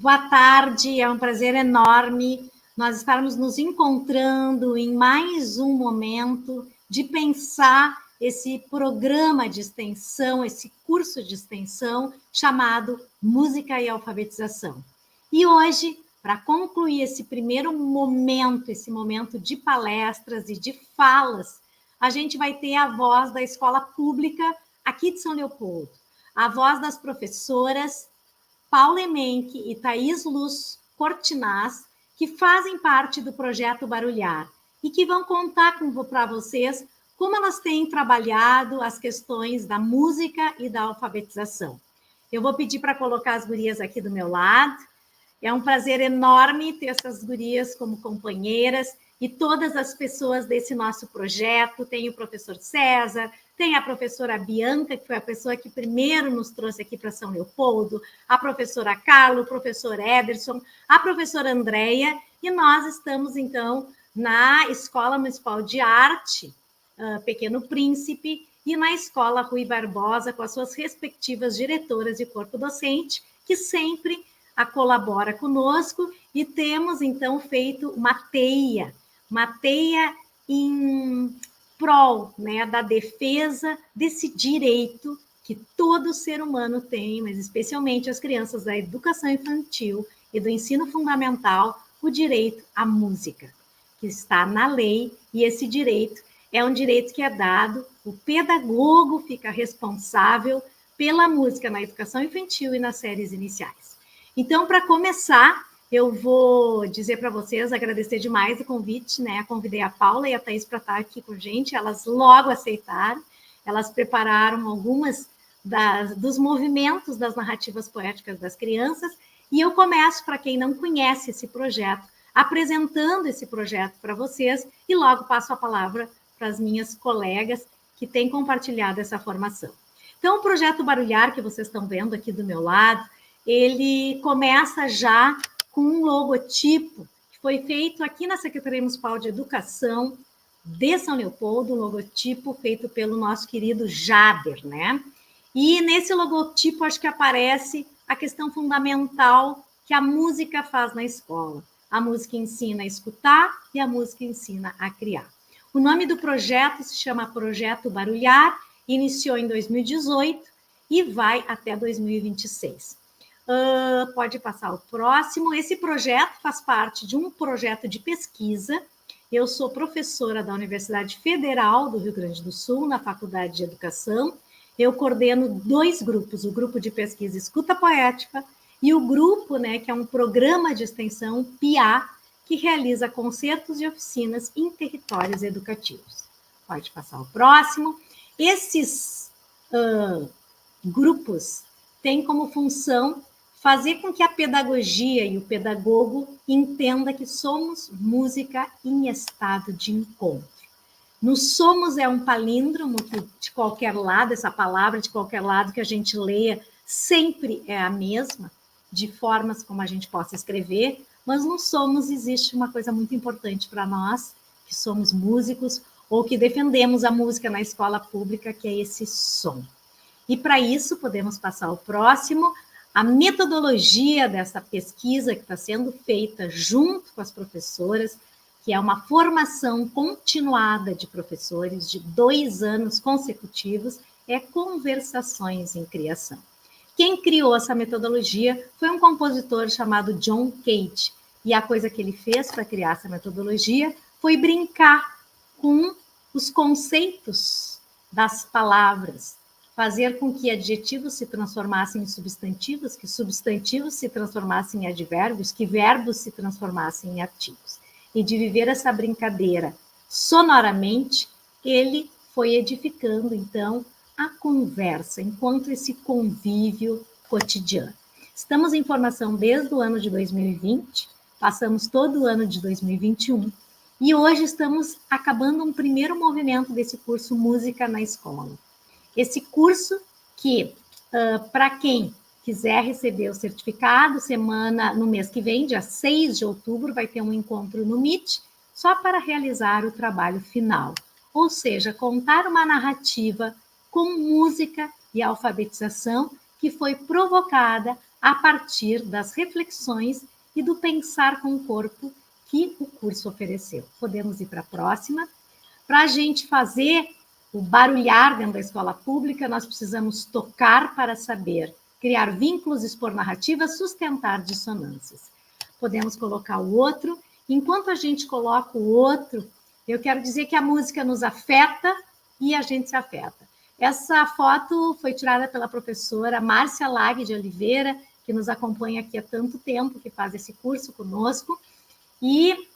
Boa tarde, é um prazer enorme nós estarmos nos encontrando em mais um momento de pensar esse programa de extensão, esse curso de extensão chamado Música e Alfabetização. E hoje, para concluir esse primeiro momento, esse momento de palestras e de falas, a gente vai ter a voz da escola pública aqui de São Leopoldo, a voz das professoras Paula Emenque e Thaís Luz Cortinaz, que fazem parte do projeto Barulhar e que vão contar para vocês como elas têm trabalhado as questões da música e da alfabetização. Eu vou pedir para colocar as gurias aqui do meu lado. É um prazer enorme ter essas gurias como companheiras e todas as pessoas desse nosso projeto. Tem o professor César, tem a professora Bianca, que foi a pessoa que primeiro nos trouxe aqui para São Leopoldo, a professora Carla, o professor Ederson, a professora Andréia, e nós estamos, então, na Escola Municipal de Arte, Pequeno Príncipe, e na Escola Rui Barbosa, com as suas respectivas diretoras e corpo docente, que sempre colabora conosco, e temos, então, feito uma teia em prol, né, da defesa desse direito que todo ser humano tem, mas especialmente as crianças da educação infantil e do ensino fundamental, o direito à música, que está na lei, e esse direito é um direito que é dado, o pedagogo fica responsável pela música na educação infantil e nas séries iniciais. Então, para começar, eu vou dizer para vocês, agradecer demais o convite, né? Convidei a Paula e a Thaís para estar aqui com a gente, elas logo aceitaram, elas prepararam algumas dos movimentos das narrativas poéticas das crianças, e eu começo, para quem não conhece esse projeto, apresentando esse projeto para vocês, e logo passo a palavra para as minhas colegas que têm compartilhado essa formação. Então, o projeto Barulhar, que vocês estão vendo aqui do meu lado, ele começa já com um logotipo que foi feito aqui na Secretaria Municipal de Educação de São Leopoldo, um logotipo feito pelo nosso querido Jader, né? E nesse logotipo acho que aparece a questão fundamental que a música faz na escola. A música ensina a escutar e a música ensina a criar. O nome do projeto se chama Projeto Barulhar, iniciou em 2018 e vai até 2026. Pode passar o próximo. Esse projeto faz parte de um projeto de pesquisa. Eu sou professora da Universidade Federal do Rio Grande do Sul, na Faculdade de Educação. Eu coordeno 2 grupos, o grupo de pesquisa Escuta Poética e o grupo, né, que é um programa de extensão PIA, que realiza concertos e oficinas em territórios educativos. Pode passar o próximo. Esses grupos têm como função fazer com que a pedagogia e o pedagogo entenda que somos música em estado de encontro. No somos é um palíndromo que, de qualquer lado, essa palavra, de qualquer lado que a gente leia, sempre é a mesma, de formas como a gente possa escrever, mas no somos existe uma coisa muito importante para nós, que somos músicos ou que defendemos a música na escola pública, que é esse som. E para isso, podemos passar ao próximo. A metodologia dessa pesquisa que está sendo feita junto com as professoras, que é uma formação continuada de professores de 2 anos consecutivos, é Conversações em Criação. Quem criou essa metodologia foi um compositor chamado John Cage, e a coisa que ele fez para criar essa metodologia foi brincar com os conceitos das palavras, fazer com que adjetivos se transformassem em substantivos, que substantivos se transformassem em advérbios, que verbos se transformassem em artigos. E de viver essa brincadeira sonoramente, ele foi edificando, então, a conversa, enquanto esse convívio cotidiano. Estamos em formação desde o ano de 2020, passamos todo o ano de 2021, e hoje estamos acabando um primeiro movimento desse curso Música na Escola. Esse curso que, para quem quiser receber o certificado, no mês que vem, dia 6 de outubro, vai ter um encontro no Meet, só para realizar o trabalho final. Ou seja, contar uma narrativa com música e alfabetização que foi provocada a partir das reflexões e do pensar com o corpo que o curso ofereceu. Podemos ir para a próxima. Para a gente fazer o barulhar dentro da escola pública, nós precisamos tocar para saber, criar vínculos, expor narrativas, sustentar dissonâncias. Podemos colocar o outro. Enquanto a gente coloca o outro, eu quero dizer que a música nos afeta e a gente se afeta. Essa foto foi tirada pela professora Márcia Lague de Oliveira, que nos acompanha aqui há tanto tempo, que faz esse curso conosco. E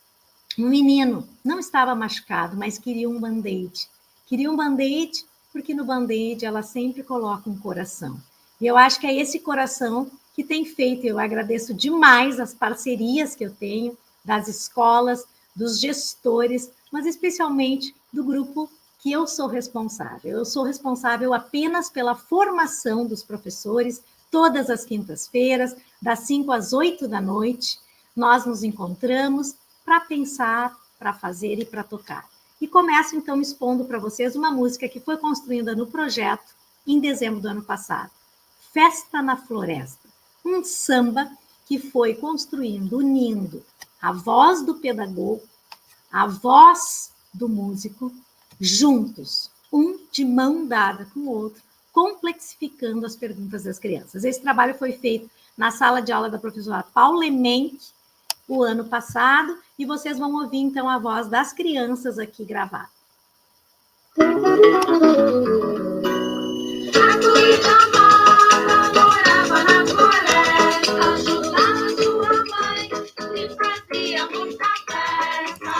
um menino não estava machucado, mas queria um band-aid. Queria um band-aid porque no band-aid ela sempre coloca um coração. E eu acho que é esse coração que tem feito, eu agradeço demais as parcerias que eu tenho, das escolas, dos gestores, mas especialmente do grupo que eu sou responsável. Eu sou responsável apenas pela formação dos professores, todas as quintas-feiras, das 5 às 8 da noite, nós nos encontramos para pensar, para fazer e para tocar. E começo, então, expondo para vocês uma música que foi construída no projeto em dezembro do ano passado. Festa na Floresta. Um samba que foi construindo, unindo a voz do pedagogo, a voz do músico, juntos, um de mão dada com o outro, complexificando as perguntas das crianças. Esse trabalho foi feito na sala de aula da professora Paula Emenck, o ano passado, e vocês vão ouvir, então, a voz das crianças aqui gravada. Morava na floresta, ajudava sua mãe e fazia muita festa.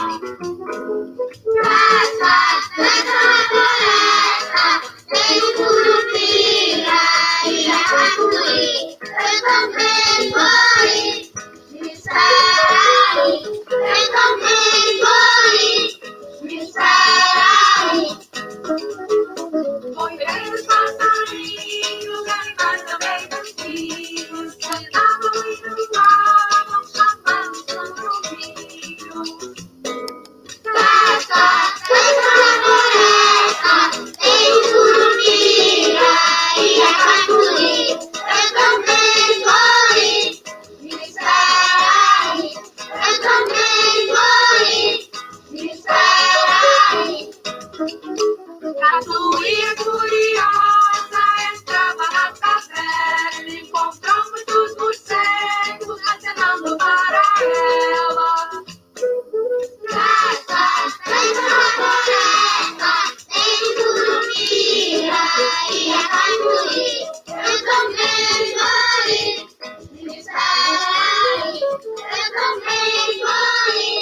Festa na floresta, tem o curupira e a catuí. Eu também fui. Eu também fui, Israel. Foi ver os passarinhos, animais também vestidos, cantavam e dançavam, chamando São Joãozinho. Festa na floresta, tem o curupira e a catuí. Eu também fui, Israel. Eu também fui, Israel. Catuí é curiosa, entrava na caverna, encontrou muitos morcegos acenando para ela. Festa na floresta, tem curupira e a catuí. Eu também fui, Israel. Eu também fui,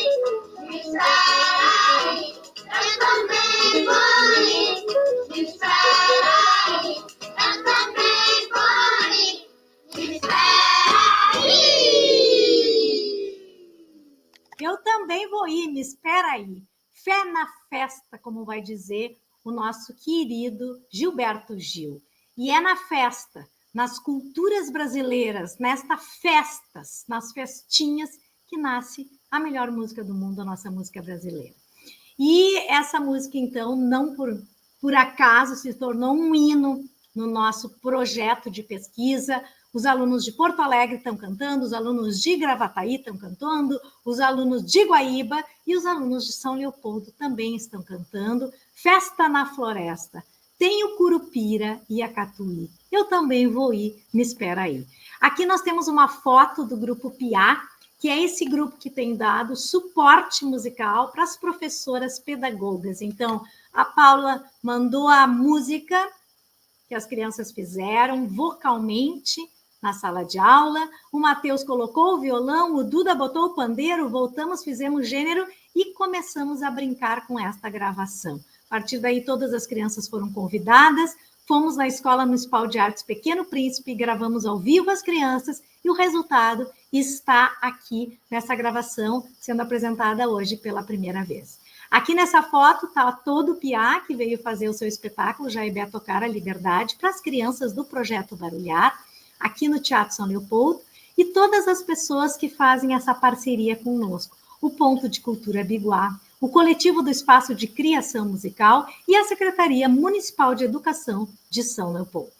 Israel. Eu também fui, Israel. Eu também fui, Israel. Eu também vou ir, me espera aí. Fé na festa, como vai dizer o nosso querido Gilberto Gil. E é na festa, nas culturas brasileiras, nas festinhas, que nasce a melhor música do mundo, a nossa música brasileira. E essa música, então, não por acaso, se tornou um hino no nosso projeto de pesquisa. Os alunos de Porto Alegre estão cantando, os alunos de Gravataí estão cantando, os alunos de Guaíba e os alunos de São Leopoldo também estão cantando. Festa na Floresta. Tem o curupira e a catuí. Eu também vou ir, me espera aí. Aqui nós temos uma foto do grupo Piá, que é esse grupo que tem dado suporte musical para as professoras pedagogas. Então, a Paula mandou a música que as crianças fizeram vocalmente na sala de aula, o Matheus colocou o violão, o Duda botou o pandeiro, voltamos, fizemos gênero e começamos a brincar com esta gravação. A partir daí, todas as crianças foram convidadas, fomos na Escola Municipal de Artes Pequeno Príncipe, gravamos ao vivo as crianças e o resultado está aqui nessa gravação, sendo apresentada hoje pela primeira vez. Aqui nessa foto está todo o Piá, que veio fazer o seu espetáculo Jaibé Tocar a Liberdade para as crianças do Projeto Barulhar, aqui no Teatro São Leopoldo, e todas as pessoas que fazem essa parceria conosco. O Ponto de Cultura Biguá, o Coletivo do Espaço de Criação Musical e a Secretaria Municipal de Educação de São Leopoldo.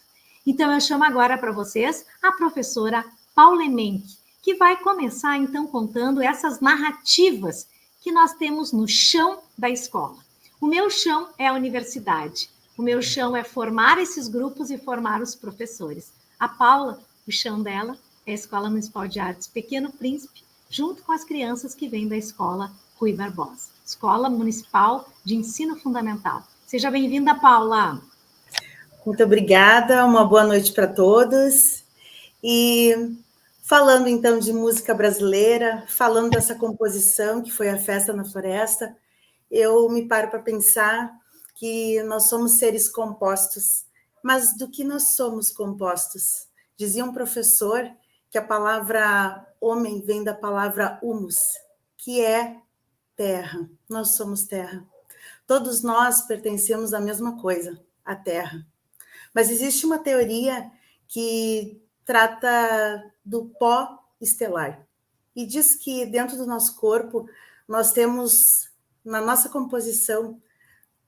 Então, eu chamo agora para vocês a professora Paula Emenck, que vai começar, então, contando essas narrativas que nós temos no chão da escola. O meu chão é a universidade. O meu chão é formar esses grupos e formar os professores. A Paula, o chão dela é a Escola Municipal de Artes Pequeno Príncipe, junto com as crianças que vêm da Escola Rui Barbosa, Escola Municipal de Ensino Fundamental. Seja bem-vinda, Paula. Muito obrigada, uma boa noite para todos. E falando então de música brasileira, falando dessa composição que foi a Festa na Floresta, eu me paro para pensar que nós somos seres compostos. Mas do que nós somos compostos? Dizia um professor que a palavra homem vem da palavra humus, que é terra. Nós somos terra. Todos nós pertencemos à mesma coisa, a terra. Mas existe uma teoria que trata do pó estelar e diz que dentro do nosso corpo nós temos, na nossa composição,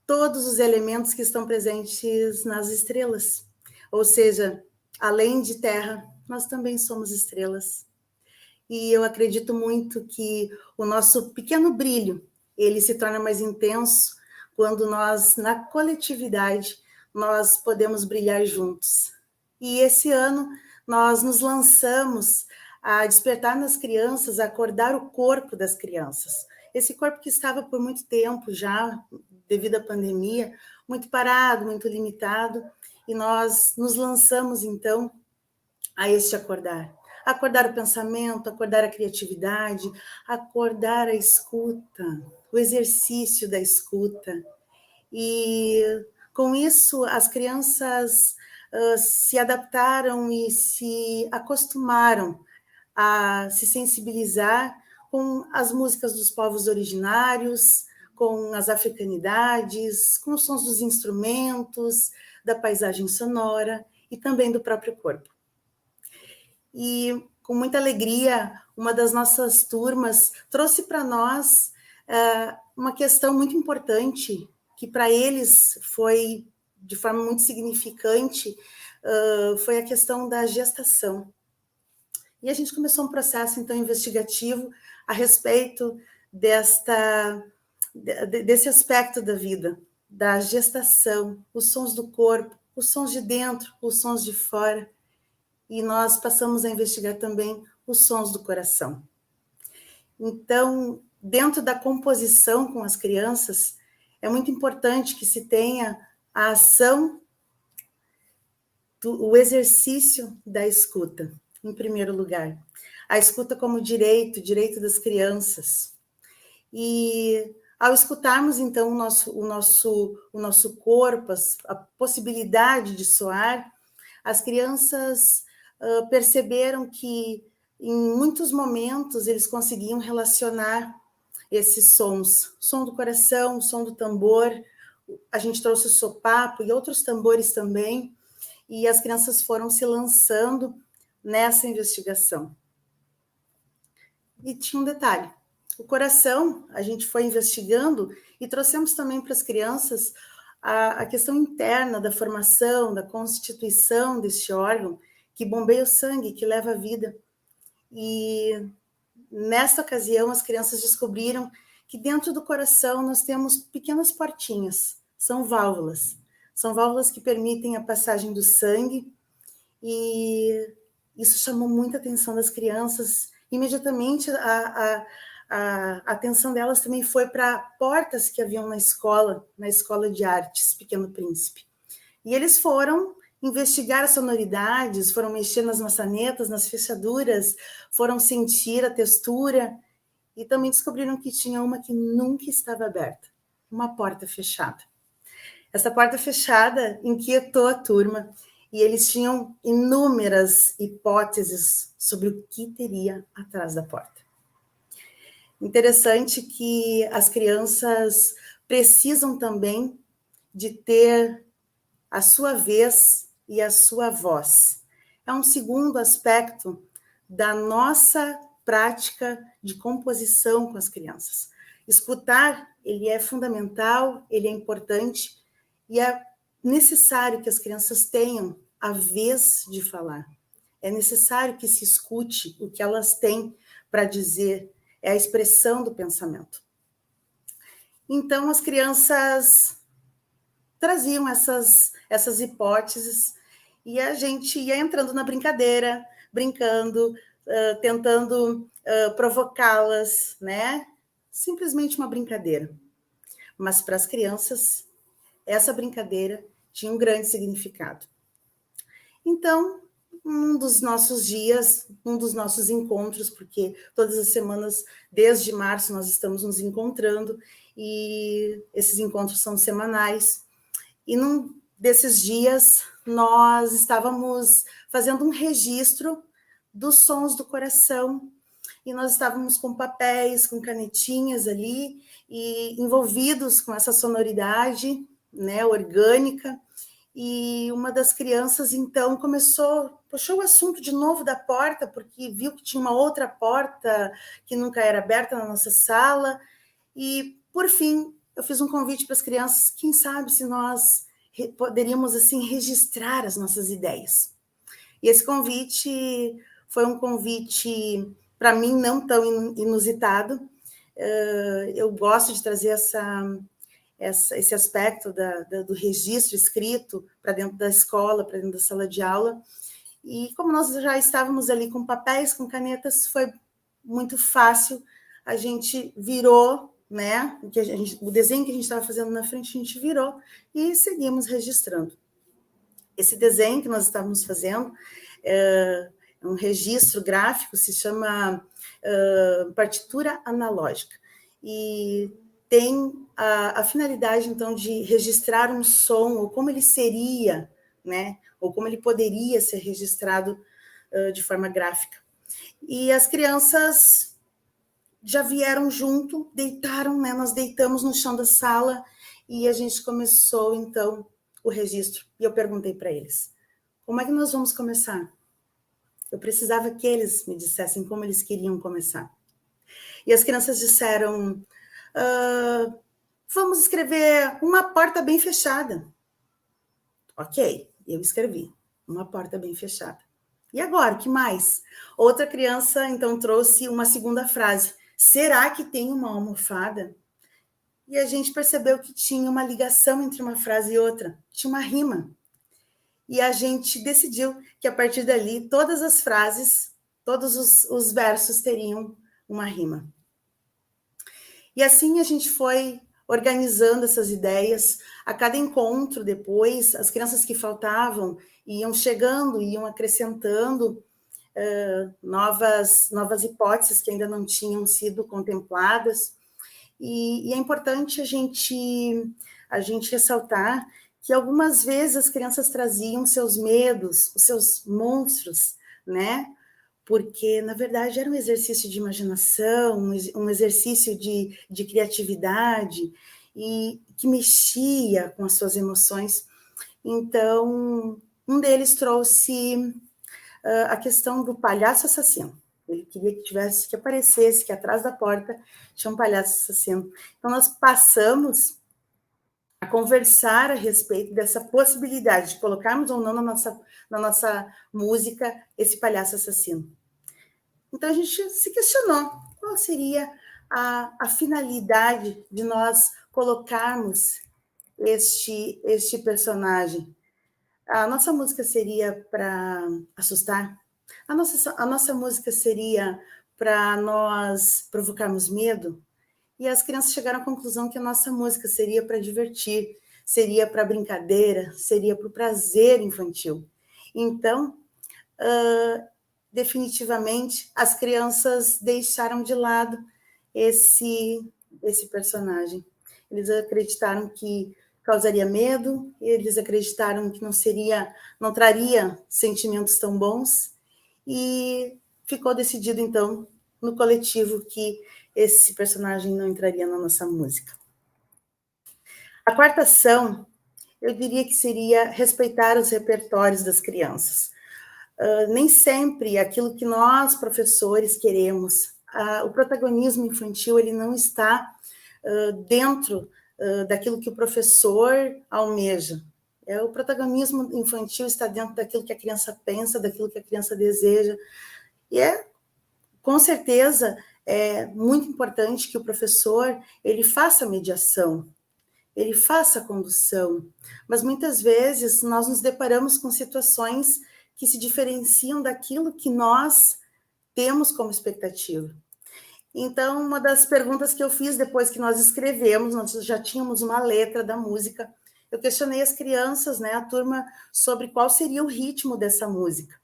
todos os elementos que estão presentes nas estrelas. Ou seja, além de terra, nós também somos estrelas. E eu acredito muito que o nosso pequeno brilho, ele se torna mais intenso quando nós, na coletividade, nós podemos brilhar juntos. E esse ano nós nos lançamos a despertar nas crianças, a acordar o corpo das crianças. Esse corpo que estava por muito tempo já, devido à pandemia, muito parado, muito limitado, e nós nos lançamos, então, a este acordar. Acordar o pensamento, acordar a criatividade, acordar a escuta, o exercício da escuta. E com isso, as crianças se adaptaram e se acostumaram a se sensibilizar com as músicas dos povos originários, com as africanidades, com os sons dos instrumentos, da paisagem sonora e também do próprio corpo. E, com muita alegria, uma das nossas turmas trouxe para nós uma questão muito importante, que para eles foi, de forma muito significante, foi a questão da gestação. E a gente começou um processo, então, investigativo a respeito desse aspecto da vida, da gestação, os sons do corpo, os sons de dentro, os sons de fora. E nós passamos a investigar também os sons do coração. Então, dentro da composição com as crianças, é muito importante que se tenha a ação, o exercício da escuta, em primeiro lugar. A escuta como direito das crianças. E ao escutarmos, então, o nosso corpo, a possibilidade de soar, as crianças perceberam que, em muitos momentos, eles conseguiam relacionar esses sons. Som do coração, som do tambor, a gente trouxe o sopapo e outros tambores também, e as crianças foram se lançando nessa investigação. E tinha um detalhe. O coração, a gente foi investigando e trouxemos também para as crianças a questão interna da formação, da constituição deste órgão, que bombeia o sangue, que leva a vida. E nessa ocasião, as crianças descobriram que dentro do coração nós temos pequenas portinhas, são válvulas que permitem a passagem do sangue, e isso chamou muita atenção das crianças. Imediatamente, a atenção delas também foi para portas que haviam na escola de artes Pequeno Príncipe. E eles foram investigar as sonoridades, foram mexer nas maçanetas, nas fechaduras, foram sentir a textura, e também descobriram que tinha uma que nunca estava aberta, uma porta fechada. Essa porta fechada inquietou a turma, e eles tinham inúmeras hipóteses sobre o que teria atrás da porta. Interessante que as crianças precisam também de ter a sua vez e a sua voz. É um segundo aspecto da nossa prática de composição com as crianças. Escutar, ele é fundamental, ele é importante, e é necessário que as crianças tenham a vez de falar. é necessário que se escute o que elas têm para dizer, é a expressão do pensamento. Então, as crianças traziam essas hipóteses e a gente ia entrando na brincadeira, brincando, tentando provocá-las, né? Simplesmente uma brincadeira. Mas para as crianças, essa brincadeira tinha um grande significado. Então, um dos nossos dias, um dos nossos encontros, porque todas as semanas, desde março, nós estamos nos encontrando, e esses encontros são semanais. E num desses dias, nós estávamos fazendo um registro dos sons do coração, e nós estávamos com papéis, com canetinhas ali, e envolvidos com essa sonoridade, né, orgânica. E uma das crianças, então, puxou o assunto de novo da porta, porque viu que tinha uma outra porta que nunca era aberta na nossa sala. E, por fim, eu fiz um convite para as crianças, quem sabe se nós poderíamos, assim, registrar as nossas ideias. E esse convite foi um convite, para mim, não tão inusitado. Eu gosto de trazer esse aspecto do registro escrito para dentro da escola, para dentro da sala de aula. E como nós já estávamos ali com papéis, com canetas, foi muito fácil. A gente virou, né? O desenho que a gente estava fazendo na frente, a gente virou e seguimos registrando. Esse desenho que nós estávamos fazendo é um registro gráfico, se chama partitura analógica. E tem a finalidade, então, de registrar um som, ou como ele seria, né? Ou como ele poderia ser registrado de forma gráfica. E as crianças já vieram junto, deitaram, né? Nós deitamos no chão da sala e a gente começou, então, o registro. E eu perguntei para eles, como é que nós vamos começar? Eu precisava que eles me dissessem como eles queriam começar. E as crianças disseram, vamos escrever uma porta bem fechada. Ok, eu escrevi, uma porta bem fechada. E agora, o que mais? Outra criança, então, trouxe uma segunda frase. Será que tem uma almofada? E a gente percebeu que tinha uma ligação entre uma frase e outra. Tinha uma rima. E a gente decidiu que, a partir dali, todas as frases, todos os versos teriam uma rima. E assim a gente foi organizando essas ideias. A cada encontro depois, as crianças que faltavam iam chegando, iam acrescentando novas hipóteses que ainda não tinham sido contempladas. E é importante a gente ressaltar que algumas vezes as crianças traziam seus medos, os seus monstros, né? Porque, na verdade, era um exercício de imaginação, um exercício de criatividade, e que mexia com as suas emoções. Então, um deles trouxe a questão do palhaço assassino. Ele queria que aparecesse, que atrás da porta tinha um palhaço assassino. Então, nós passamos a conversar a respeito dessa possibilidade de colocarmos ou não na nossa música esse palhaço assassino. Então, a gente se questionou qual seria a finalidade de nós colocarmos este personagem. A nossa música seria para assustar? A nossa música seria para nós provocarmos medo? E as crianças chegaram à conclusão que a nossa música seria para divertir, seria para brincadeira, seria para o prazer infantil. Então, definitivamente, as crianças deixaram de lado esse personagem. Eles acreditaram que causaria medo, eles acreditaram que não traria sentimentos tão bons, e ficou decidido, então, no coletivo, que esse personagem não entraria na nossa música. A quarta ação, eu diria que seria respeitar os repertórios das crianças. Nem sempre aquilo que nós, professores, queremos. O protagonismo infantil, ele não está dentro daquilo que o professor almeja. O protagonismo infantil está dentro daquilo que a criança pensa, daquilo que a criança deseja. E com certeza, é muito importante que o professor ele faça a mediação, ele faça a condução, mas muitas vezes nós nos deparamos com situações que se diferenciam daquilo que nós temos como expectativa. Então, uma das perguntas que eu fiz depois que nós escrevemos, nós já tínhamos uma letra da música, eu questionei as crianças, né, a turma, sobre qual seria o ritmo dessa música.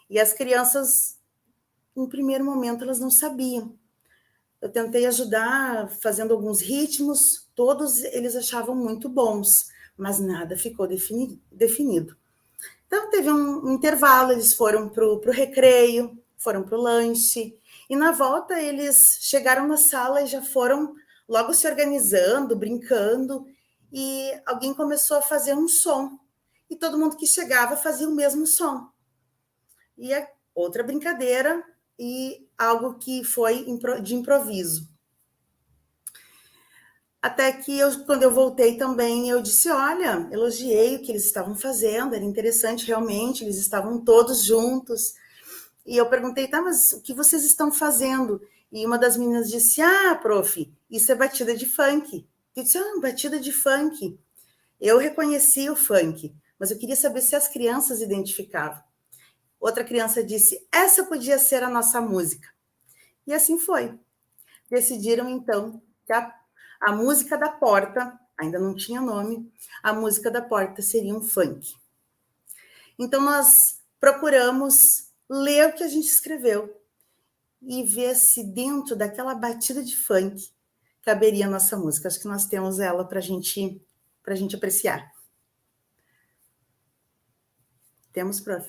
E as crianças, em primeiro momento, elas não sabiam. Eu tentei ajudar fazendo alguns ritmos, todos eles achavam muito bons, mas nada ficou definido. Então, teve um intervalo, eles foram para o recreio, foram para o lanche, e na volta eles chegaram na sala e já foram logo se organizando, brincando, e alguém começou a fazer um som, e todo mundo que chegava fazia o mesmo som. E outra brincadeira, e algo que foi de improviso. Até que, quando eu voltei também, eu disse, olha, elogiei o que eles estavam fazendo, era interessante realmente, eles estavam todos juntos. E eu perguntei, tá, mas o que vocês estão fazendo? E uma das meninas disse, prof, isso é batida de funk. Eu disse, batida de funk. Eu reconheci o funk, mas eu queria saber se as crianças identificavam. Outra criança disse, essa podia ser a nossa música. E assim foi. Decidiram, então, que a música da porta, ainda não tinha nome, a música da porta seria um funk. Então, nós procuramos ler o que a gente escreveu e ver se dentro daquela batida de funk caberia a nossa música. Acho que nós temos ela para a gente apreciar. Temos, prof?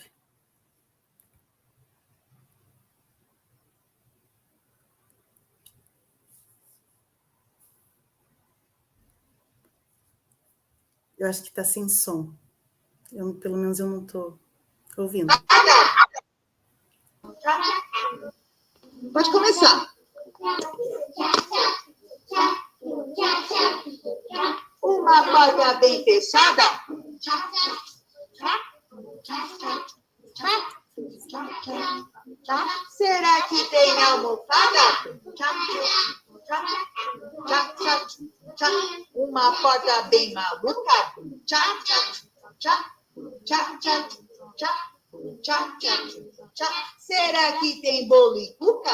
Eu acho que está sem som. Pelo menos eu não estou ouvindo. Pode começar. Uma porta bem fechada. Será que tem almofada? Uma porta bem maluca. Será que tem bolo e cuca?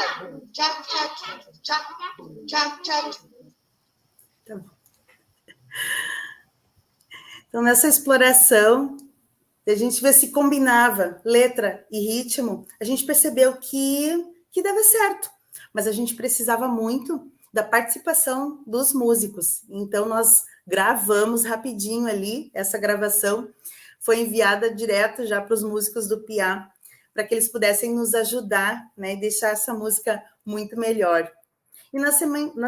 Tá bom. Então, nessa exploração, a gente vê se combinava letra e ritmo, a gente percebeu que dava certo, mas a gente precisava muito da participação dos músicos. Então, nós gravamos rapidinho ali, essa gravação foi enviada direto já para os músicos do PIA, para que eles pudessem nos ajudar, né, e deixar essa música muito melhor. E nas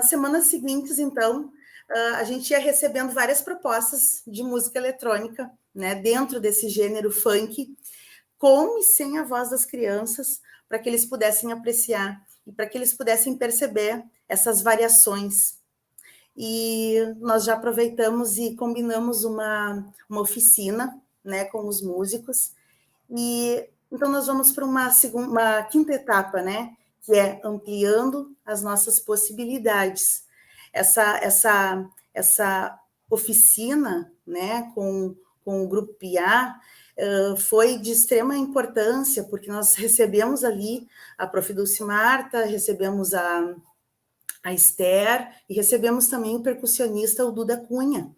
semanas seguintes, então, a gente ia recebendo várias propostas de música eletrônica, né, dentro desse gênero funk, com e sem a voz das crianças, para que eles pudessem apreciar e para que eles pudessem perceber essas variações. E nós já aproveitamos e combinamos uma oficina, né, com os músicos, e então nós vamos para uma quinta etapa, né, que é ampliando as nossas possibilidades. Essa oficina, né, com o Grupo PIA, foi de extrema importância, porque nós recebemos ali a prof. Dulce Marta, recebemos a Esther, e recebemos também o percussionista, o Duda Cunha.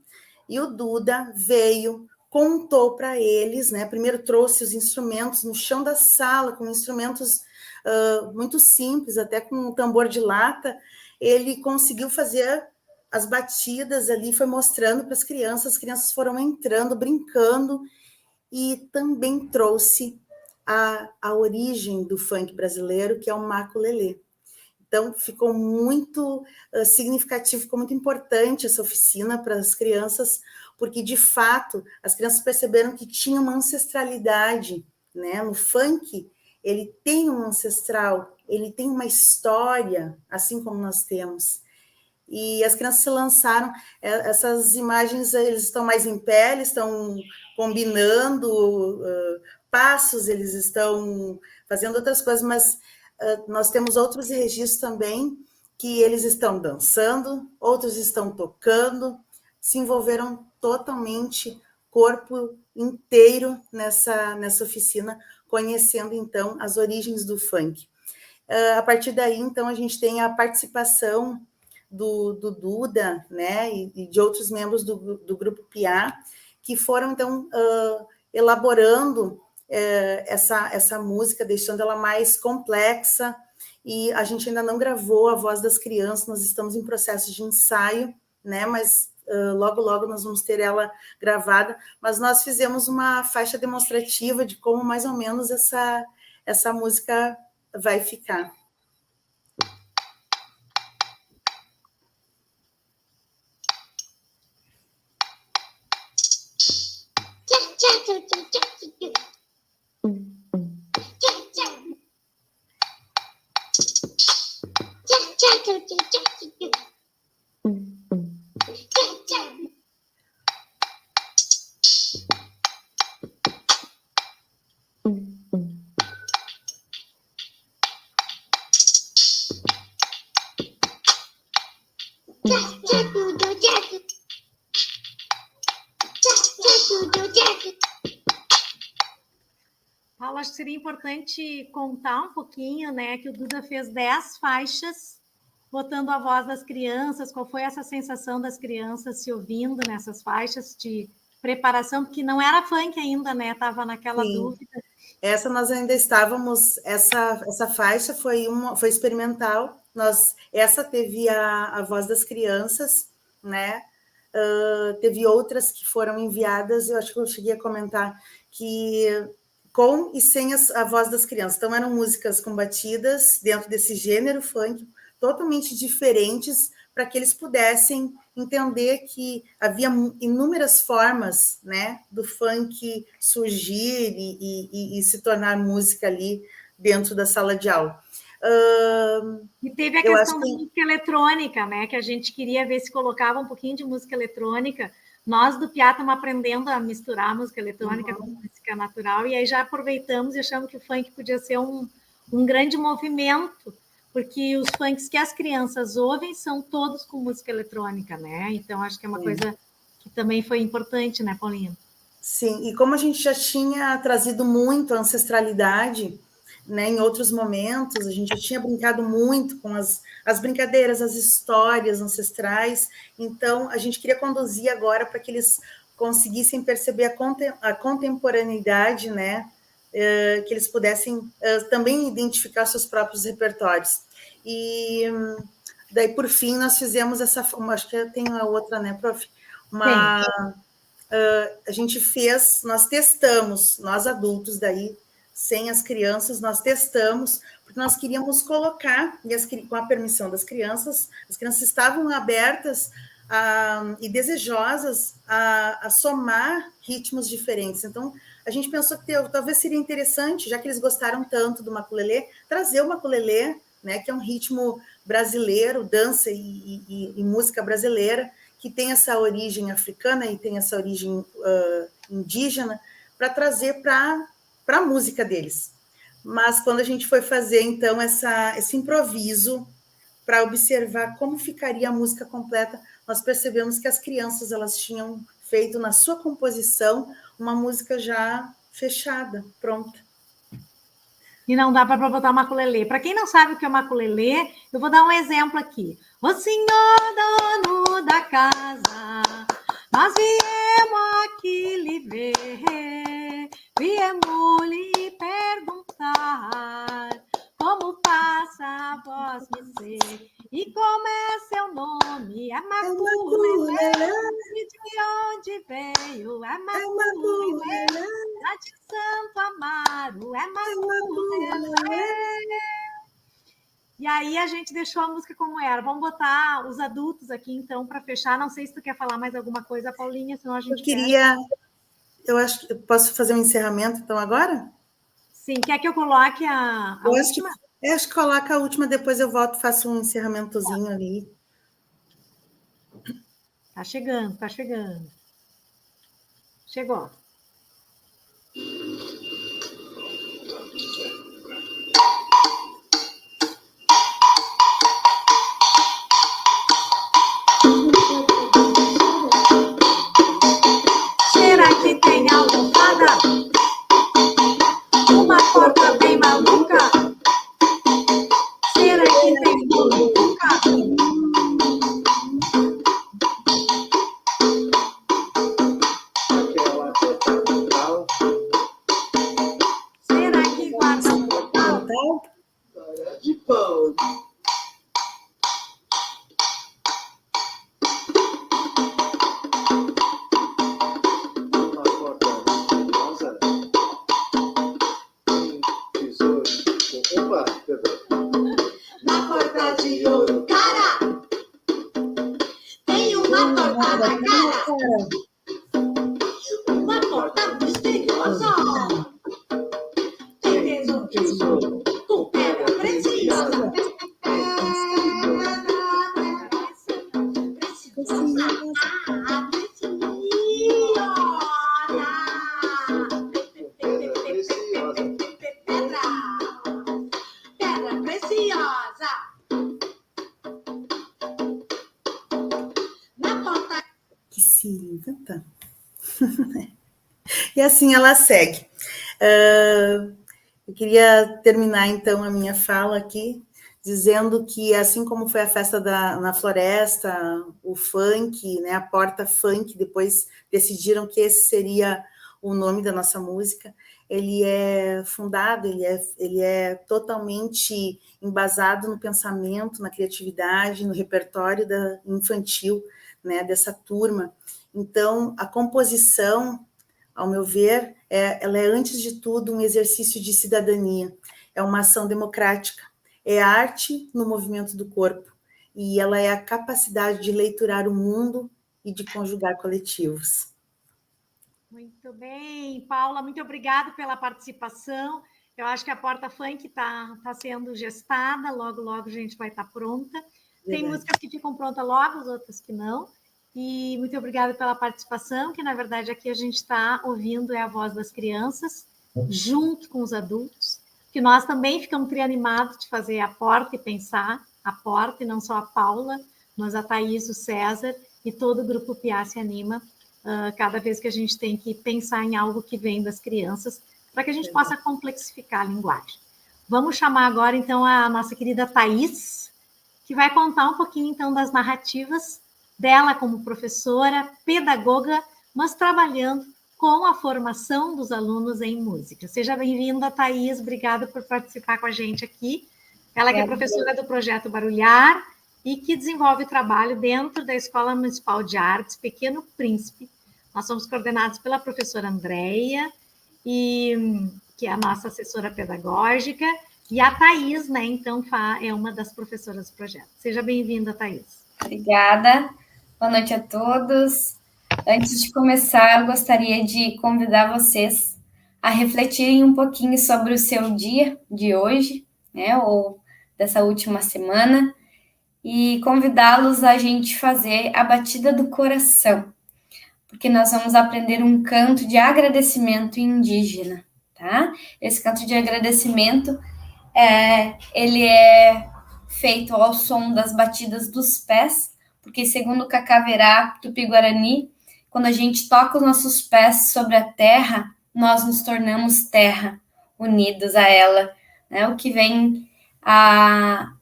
E o Duda veio, contou para eles, né? Primeiro trouxe os instrumentos no chão da sala, com instrumentos muito simples, até com um tambor de lata. Ele conseguiu fazer as batidas ali, foi mostrando para as crianças foram entrando, brincando, e também trouxe a origem do funk brasileiro, que é o maculelê. Então, ficou muito significativo, ficou muito importante essa oficina para as crianças, porque, de fato, as crianças perceberam que tinha uma ancestralidade, né? No funk, ele tem um ancestral, ele tem uma história, assim como nós temos. E as crianças se lançaram, essas imagens, eles estão mais em pé, eles estão combinando passos, eles estão fazendo outras coisas, mas nós temos outros registros também que eles estão dançando, outros estão tocando, se envolveram totalmente, corpo inteiro nessa oficina, conhecendo, então, as origens do funk. A partir daí, então, a gente tem a participação do Duda, né, e de outros membros do Grupo Piá, que foram, então, elaborando essa música, deixando ela mais complexa, e a gente ainda não gravou a voz das crianças, nós estamos em processo de ensaio, né, mas logo, logo nós vamos ter ela gravada, mas nós fizemos uma faixa demonstrativa de como mais ou menos essa música vai ficar. Paula, acho que seria importante contar um pouquinho, né, que o Duda fez 10 faixas, botando a voz das crianças. Qual foi essa sensação das crianças se ouvindo nessas faixas de preparação, porque não era funk ainda, né? Estava naquela dúvida. Essa nós ainda estávamos, essa faixa foi experimental, essa teve a voz das crianças, né? Teve outras que foram enviadas, eu acho que eu cheguei a comentar, que com e sem a voz das crianças. Então, eram músicas combatidas dentro desse gênero funk, totalmente diferentes, para que eles pudessem entender que havia inúmeras formas, né, do funk surgir e se tornar música ali dentro da sala de aula. E teve a questão da música eletrônica, né, que a gente queria ver se colocava um pouquinho de música eletrônica. Nós do Piá estamos aprendendo a misturar música eletrônica com música natural, e aí já aproveitamos e achamos que o funk podia ser um grande movimento, porque os funks que as crianças ouvem são todos com música eletrônica, né? Então, acho que é uma coisa que também foi importante, né, Paulinha? Sim, e como a gente já tinha trazido muito a ancestralidade, né, em outros momentos, a gente já tinha brincado muito com as brincadeiras, as histórias ancestrais, então a gente queria conduzir agora para que eles conseguissem perceber a contemporaneidade, né, que eles pudessem também identificar seus próprios repertórios. E daí, por fim, nós fizemos acho que tem a outra, né, prof? A gente nós testamos, nós adultos daí, sem as crianças, nós testamos, porque nós queríamos colocar, com a permissão das crianças, as crianças estavam abertas e desejosas a somar ritmos diferentes. Então, a gente pensou que talvez seria interessante, já que eles gostaram tanto do maculelê, trazer o maculelê, né, que é um ritmo brasileiro, dança e música brasileira, que tem essa origem africana e tem essa origem indígena, para trazer para a música deles. Mas quando a gente foi fazer, então, esse improviso para observar como ficaria a música completa, nós percebemos que as crianças elas tinham feito na sua composição uma música já fechada, pronta. E não dá para botar maculelê. Para quem não sabe o que é maculelê, eu vou dar um exemplo aqui. O senhor dono da casa, nós viemos aqui lhe ver, viemos lhe perguntar como passa a voz dizer e como é seu nome. É maculelê, de onde veio? É maculelê, lá de Santo Amaro. É maculelê. E aí a gente deixou a música como era. Vamos botar os adultos aqui, então, para fechar. Não sei se tu quer falar mais alguma coisa, Paulinha, senão a gente eu acho que eu posso fazer um encerramento, então, agora? Sim, quer que eu coloque a última? Acho que coloca a última, depois eu volto e faço um encerramentozinho ali. Tá chegando, tá chegando. Chegou. pão. Uma porta rosa, tesouro. Opa, perdão. Na porta de ouro, cara. Tem uma porta na cara. Uma porta misteriosa. Tem tesouro com pedra preciosa. Pedra preciosa. Na porta. Que se inventa. E assim ela segue. Eu queria terminar, então, a minha fala aqui, dizendo que, assim como foi a festa na floresta, o funk, né, a porta funk, depois decidiram que esse seria o nome da nossa música, ele é fundado, ele é totalmente embasado no pensamento, na criatividade, no repertório infantil, né, dessa turma. Então, a composição, ao meu ver, ela é, antes de tudo, um exercício de cidadania, é uma ação democrática, é arte no movimento do corpo, e ela é a capacidade de leiturar o mundo e de conjugar coletivos. Muito bem, Paula, muito obrigada pela participação. Eu acho que a Porta Funk está sendo gestada, logo, logo a gente vai estar pronta. Tem músicas que ficam prontas logo, as outras que não. E muito obrigada pela participação, que na verdade aqui a gente está ouvindo a voz das crianças, junto com os adultos, que nós também ficamos animados de fazer a Porta e pensar a Porta, e não só a Paula, mas a Thaís, o César e todo o Grupo Piá se anima, cada vez que a gente tem que pensar em algo que vem das crianças, para que a gente possa complexificar a linguagem. Vamos chamar agora, então, a nossa querida Thaís, que vai contar um pouquinho, então, das narrativas dela como professora, pedagoga, mas trabalhando com a formação dos alunos em música. Seja bem-vinda, Thaís, obrigada por participar com a gente aqui. Ela que é professora do Projeto Barulhar e que desenvolve trabalho dentro da Escola Municipal de Artes Pequeno Príncipe. Nós somos coordenados pela professora Andréia, que é a nossa assessora pedagógica, e a Thaís, né, então, é uma das professoras do projeto. Seja bem-vinda, Thaís. Obrigada. Boa noite a todos. Antes de começar, eu gostaria de convidar vocês a refletirem um pouquinho sobre o seu dia de hoje, né, ou dessa última semana, e convidá-los a gente fazer a batida do coração, porque nós vamos aprender um canto de agradecimento indígena, tá? Esse canto de agradecimento, ele é feito ao som das batidas dos pés, porque segundo o Cacaverá Tupi-Guarani, quando a gente toca os nossos pés sobre a terra, nós nos tornamos terra, unidos a ela, né? O que vem a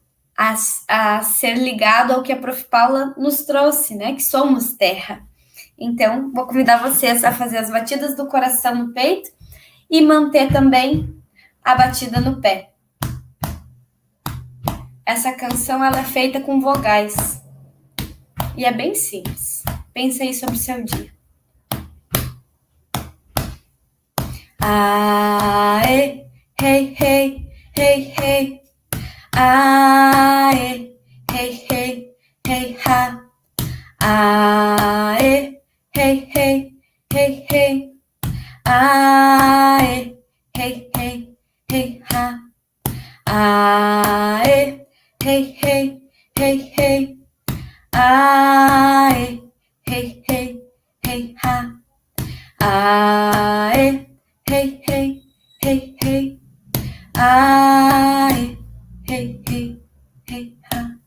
ser ligado ao que a Prof. Paula nos trouxe, né? Que somos terra. Então, vou convidar vocês a fazer as batidas do coração no peito e manter também a batida no pé. Essa canção ela é feita com vogais e é bem simples. Pense aí sobre o seu dia. Aê, hey, hey, hey, hey. Aê, hey, hey, hey, ha. Aê, hey, hey, hey, hey. Aê, hey, hey, hey, ha. Aê, hey, hey, hey, hey. Aê, hey, hey, hey, ha. Aê, hey, hey, hey, hey. Aê, hey, hey, hey, ha.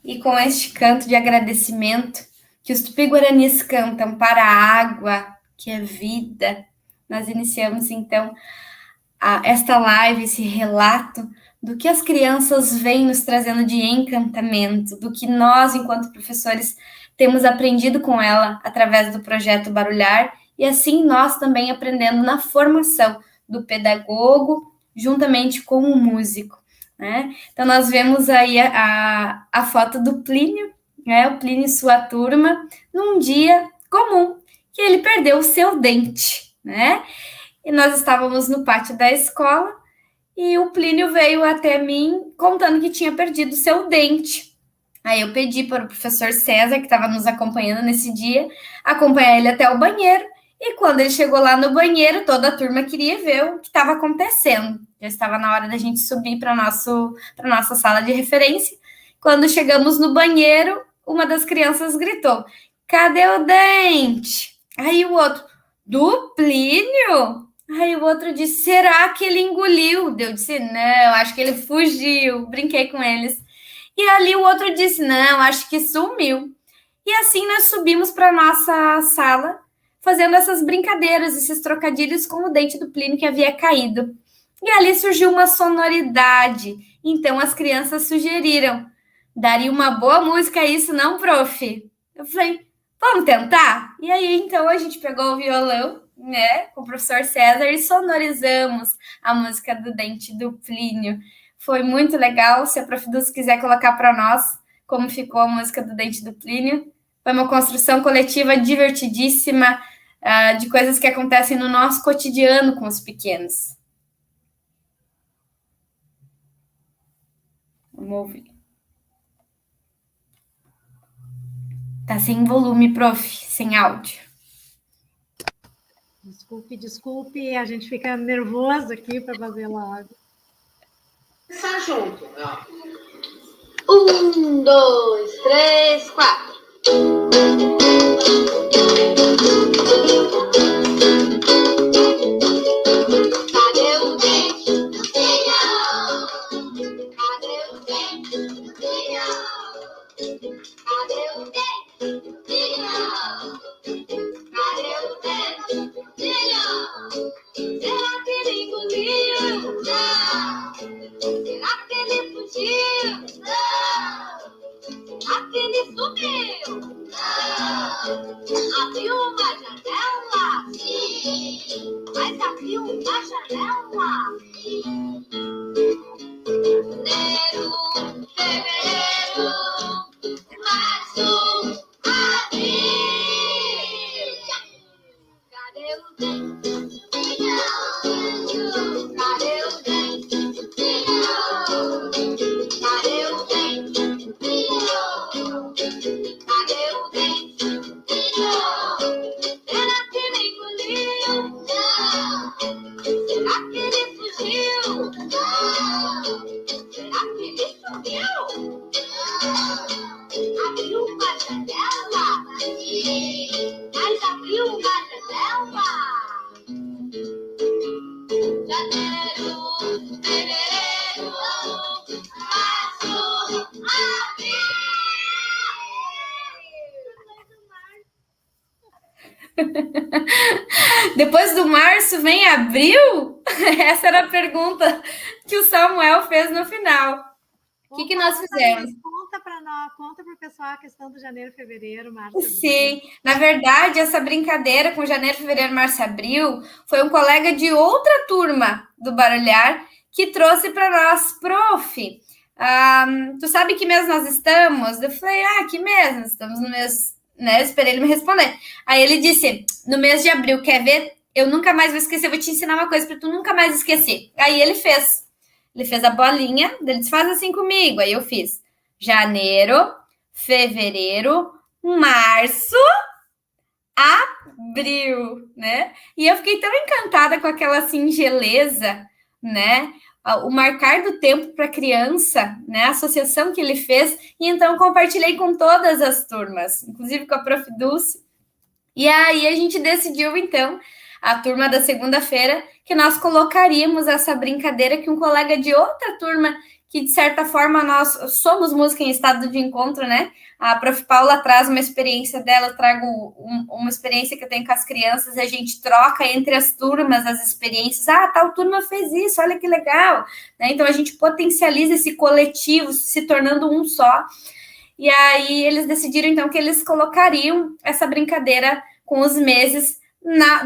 E com este canto de agradecimento que os tupi-guaranis cantam para a água, que é vida, nós iniciamos então esta live, esse relato do que as crianças vêm nos trazendo de encantamento, do que nós, enquanto professores, temos aprendido com ela através do projeto Barulhar, e assim nós também aprendendo na formação do pedagogo, juntamente com o músico, né? Então, nós vemos aí a foto do Plínio, né? O Plínio e sua turma, num dia comum, que ele perdeu o seu dente, né? E nós estávamos no pátio da escola e o Plínio veio até mim contando que tinha perdido o seu dente. Aí eu pedi para o professor César, que estava nos acompanhando nesse dia, acompanhar ele até o banheiro. E quando ele chegou lá no banheiro, toda a turma queria ver o que estava acontecendo. Já estava na hora da gente subir para a nossa sala de referência. Quando chegamos no banheiro, uma das crianças gritou: "Cadê o dente?" Aí o outro: "Do Plínio?" Aí o outro disse: "Será que ele engoliu?" Eu disse: "Não, acho que ele fugiu." Brinquei com eles. E ali o outro disse: "Não, acho que sumiu." E assim nós subimos para a nossa sala, fazendo essas brincadeiras, esses trocadilhos com o dente do Plínio que havia caído. E ali surgiu uma sonoridade. Então as crianças sugeriram: "Daria uma boa música isso, não, prof?" Eu falei: "Vamos tentar?" E aí, então, a gente pegou o violão, né, com o professor César e sonorizamos a música do dente do Plínio. Foi muito legal. Se a prof. Dulce quiser colocar para nós como ficou a música do dente do Plínio. Foi uma construção coletiva divertidíssima, de coisas que acontecem no nosso cotidiano com os pequenos. Vamos ouvir. Tá sem volume, prof, sem áudio. Desculpe, a gente fica nervoso aqui para fazer logo. Começar junto. 1, 2, 3, 4. Cadê o dente do Plínio? Cadê o dente do Plínio? Cadê o dente do Plínio? Cadê o dente do Plínio? Será que ele engoliu? Não. Será que ele fugiu? Não. Será que ele sumiu? Não. Abriu uma janela? Sim. Mas abriu uma janela? Sim. Janeiro, fevereiro, março, abril. Cadê o dente do Plínio? Cadê o dente do Plínio? Cadê o dente do Plínio? Cadê o dente do Plínio? Será que ele engoliu? Não. Será que ele fugiu? Não. Será que ele sumiu? Não. Abriu uma janela? Sim. Mas abriu uma janela? Janeiro, fevereiro, março, abril. Depois do março vem abril? Essa era a pergunta que o Samuel fez no final. O que nós fizemos? Conta para nós, conta para o pessoal a questão do janeiro, fevereiro, março. Sim, na verdade, essa brincadeira com janeiro, fevereiro, março, abril foi um colega de outra turma do Barulhar que trouxe para nós, prof. Tu sabe que mês nós estamos? Eu falei, que mês? Nós estamos no mês, né? Eu esperei ele me responder. Aí ele disse, no mês de abril, quer ver? Eu nunca mais vou esquecer, vou te ensinar uma coisa para tu nunca mais esquecer. Aí ele fez a bolinha, ele disse, faz assim comigo. Aí eu fiz janeiro, fevereiro, março, abril, né? E eu fiquei tão encantada com aquela singeleza, né? O marcar do tempo para a criança, né? A associação que ele fez. E então compartilhei com todas as turmas, inclusive com a prof. Dulce. E aí a gente decidiu, então, a turma da segunda-feira, que nós colocaríamos essa brincadeira que um colega de outra turma, que de certa forma nós somos música em estado de encontro, né? A prof. Paula traz uma experiência dela, eu trago uma experiência que eu tenho com as crianças, e a gente troca entre as turmas as experiências. Tal turma fez isso, olha que legal, né? Então a gente potencializa esse coletivo, se tornando um só. E aí eles decidiram, então, que eles colocariam essa brincadeira com os meses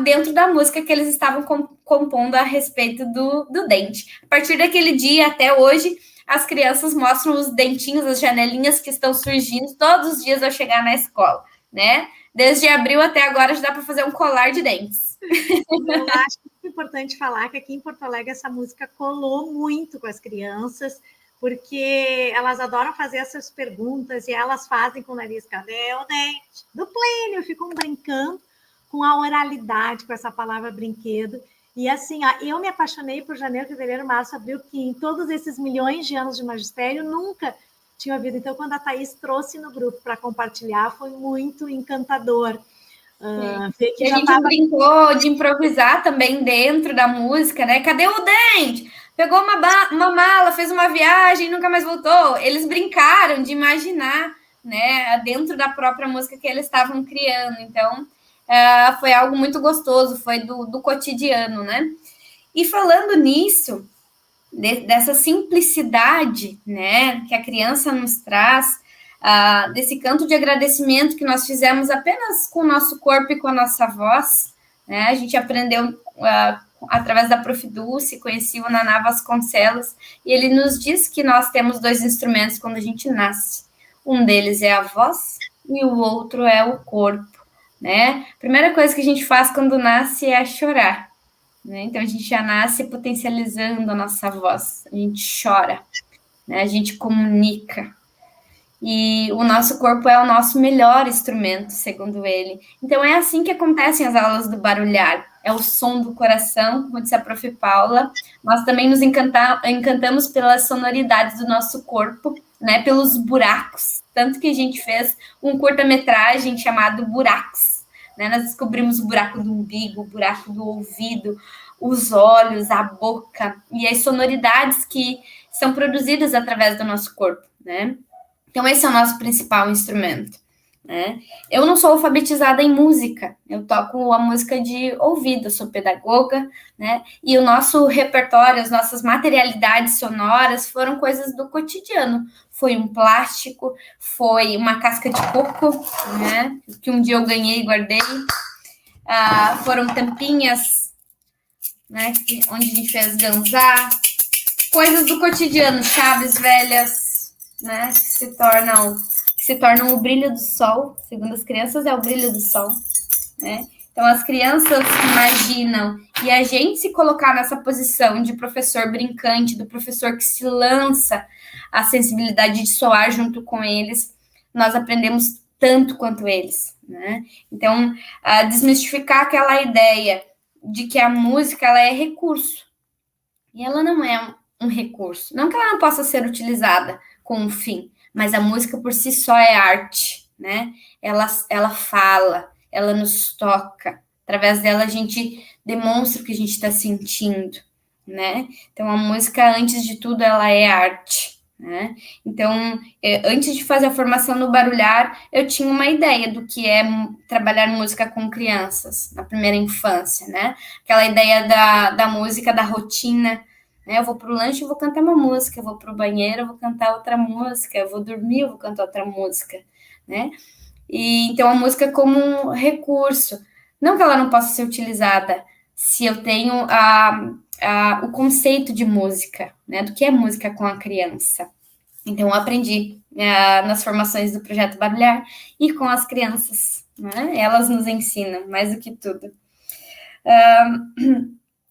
dentro da música que eles estavam compondo a respeito do dente. A partir daquele dia até hoje, as crianças mostram os dentinhos, as janelinhas que estão surgindo todos os dias ao chegar na escola, né? Desde abril até agora já dá para fazer um colar de dentes. Eu acho que é importante falar que aqui em Porto Alegre essa música colou muito com as crianças, porque elas adoram fazer essas perguntas e elas fazem com o nariz, cadê o dente? Do Plínio, ficam brincando com a oralidade, com essa palavra brinquedo. E assim, eu me apaixonei por janeiro, fevereiro, março, abril, que em todos esses milhões de anos de magistério nunca tinha ouvido. Então, quando a Thaís trouxe no grupo para compartilhar, foi muito encantador. Ver que a gente brincou de improvisar também dentro da música, né? Cadê o dente? Pegou uma mala, fez uma viagem, nunca mais voltou. Eles brincaram de imaginar, né? Dentro da própria música que eles estavam criando. Então, foi algo muito gostoso, foi do cotidiano, né? E falando nisso, dessa simplicidade, né? Que a criança nos traz, desse canto de agradecimento que nós fizemos apenas com o nosso corpo e com a nossa voz, né? A gente aprendeu através da Prof. Dulce, conheci o Naná Vasconcelos, e ele nos diz que nós temos 2 instrumentos quando a gente nasce. Um deles é a voz e o outro é o corpo, né? A primeira coisa que a gente faz quando nasce é chorar, né? Então, a gente já nasce potencializando a nossa voz, a gente chora, né? A gente comunica. E o nosso corpo é o nosso melhor instrumento, segundo ele. Então, é assim que acontecem as aulas do barulhar. É o som do coração, como disse a Prof. Paula. Nós também nos encantamos pelas sonoridades do nosso corpo, né, pelos buracos. Tanto que a gente fez um curta-metragem chamado Buracos. Né? Nós descobrimos o buraco do umbigo, o buraco do ouvido, os olhos, a boca e as sonoridades que são produzidas através do nosso corpo, né? Então, esse é o nosso principal instrumento, né? Eu não sou alfabetizada em música, eu toco a música de ouvido, sou pedagoga, né? E o nosso repertório, as nossas materialidades sonoras foram coisas do cotidiano. Foi um plástico, foi uma casca de coco, né? Que um dia eu ganhei e guardei. Foram tampinhas, né? Onde a gente fez ganzá. Coisas do cotidiano, chaves velhas, né, que se tornam o brilho do sol, segundo as crianças é o brilho do sol, né? Então as crianças imaginam, e a gente se colocar nessa posição de professor brincante, do professor que se lança a sensibilidade de soar junto com eles, nós aprendemos tanto quanto eles, né? Então, desmistificar aquela ideia de que a música ela é recurso, e ela não é um recurso, não que ela não possa ser utilizada com um fim, mas a música por si só é arte, né? Ela fala, ela nos toca, através dela a gente demonstra o que a gente está sentindo, né? Então a música, antes de tudo, ela é arte, né? Então, antes de fazer a formação no barulhar, eu tinha uma ideia do que é trabalhar música com crianças na primeira infância, né? Aquela ideia da música, da rotina. Eu vou para o lanche, eu vou cantar uma música, eu vou para o banheiro, eu vou cantar outra música, eu vou dormir, eu vou cantar outra música, né? E então a música como um recurso, não que ela não possa ser utilizada se eu tenho o conceito de música, né? Do que é música com a criança. Então eu aprendi nas formações do Projeto Barulhar e com as crianças, né? Elas nos ensinam mais do que tudo.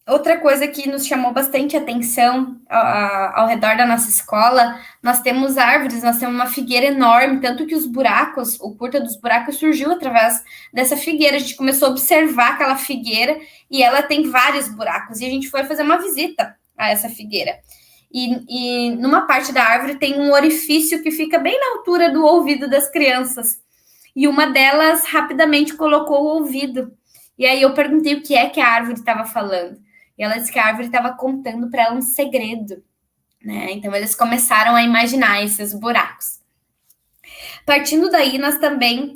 Outra coisa que nos chamou bastante atenção ao redor da nossa escola, nós temos árvores, nós temos uma figueira enorme, tanto que o curta dos buracos surgiu através dessa figueira. A gente começou a observar aquela figueira e ela tem vários buracos, e a gente foi fazer uma visita a essa figueira. E numa parte da árvore tem um orifício que fica bem na altura do ouvido das crianças. E uma delas rapidamente colocou o ouvido. E aí eu perguntei o que é que a árvore estava falando. E ela disse que a árvore estava contando para ela um segredo, né? Então, eles começaram a imaginar esses buracos. Partindo daí, nós também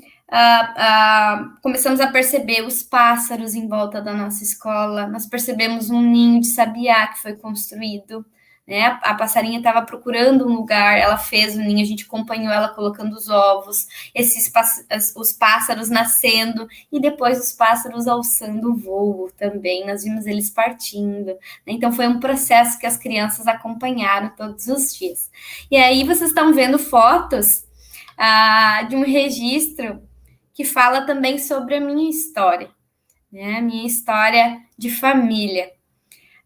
começamos a perceber os pássaros em volta da nossa escola. Nós percebemos um ninho de sabiá que foi construído, né? A passarinha estava procurando um lugar, ela fez o ninho, a gente acompanhou ela colocando os ovos, os pássaros nascendo, e depois os pássaros alçando o voo também, nós vimos eles partindo, né? Então foi um processo que as crianças acompanharam todos os dias. E aí vocês estão vendo fotos de um registro que fala também sobre a minha história, né? A minha história de família,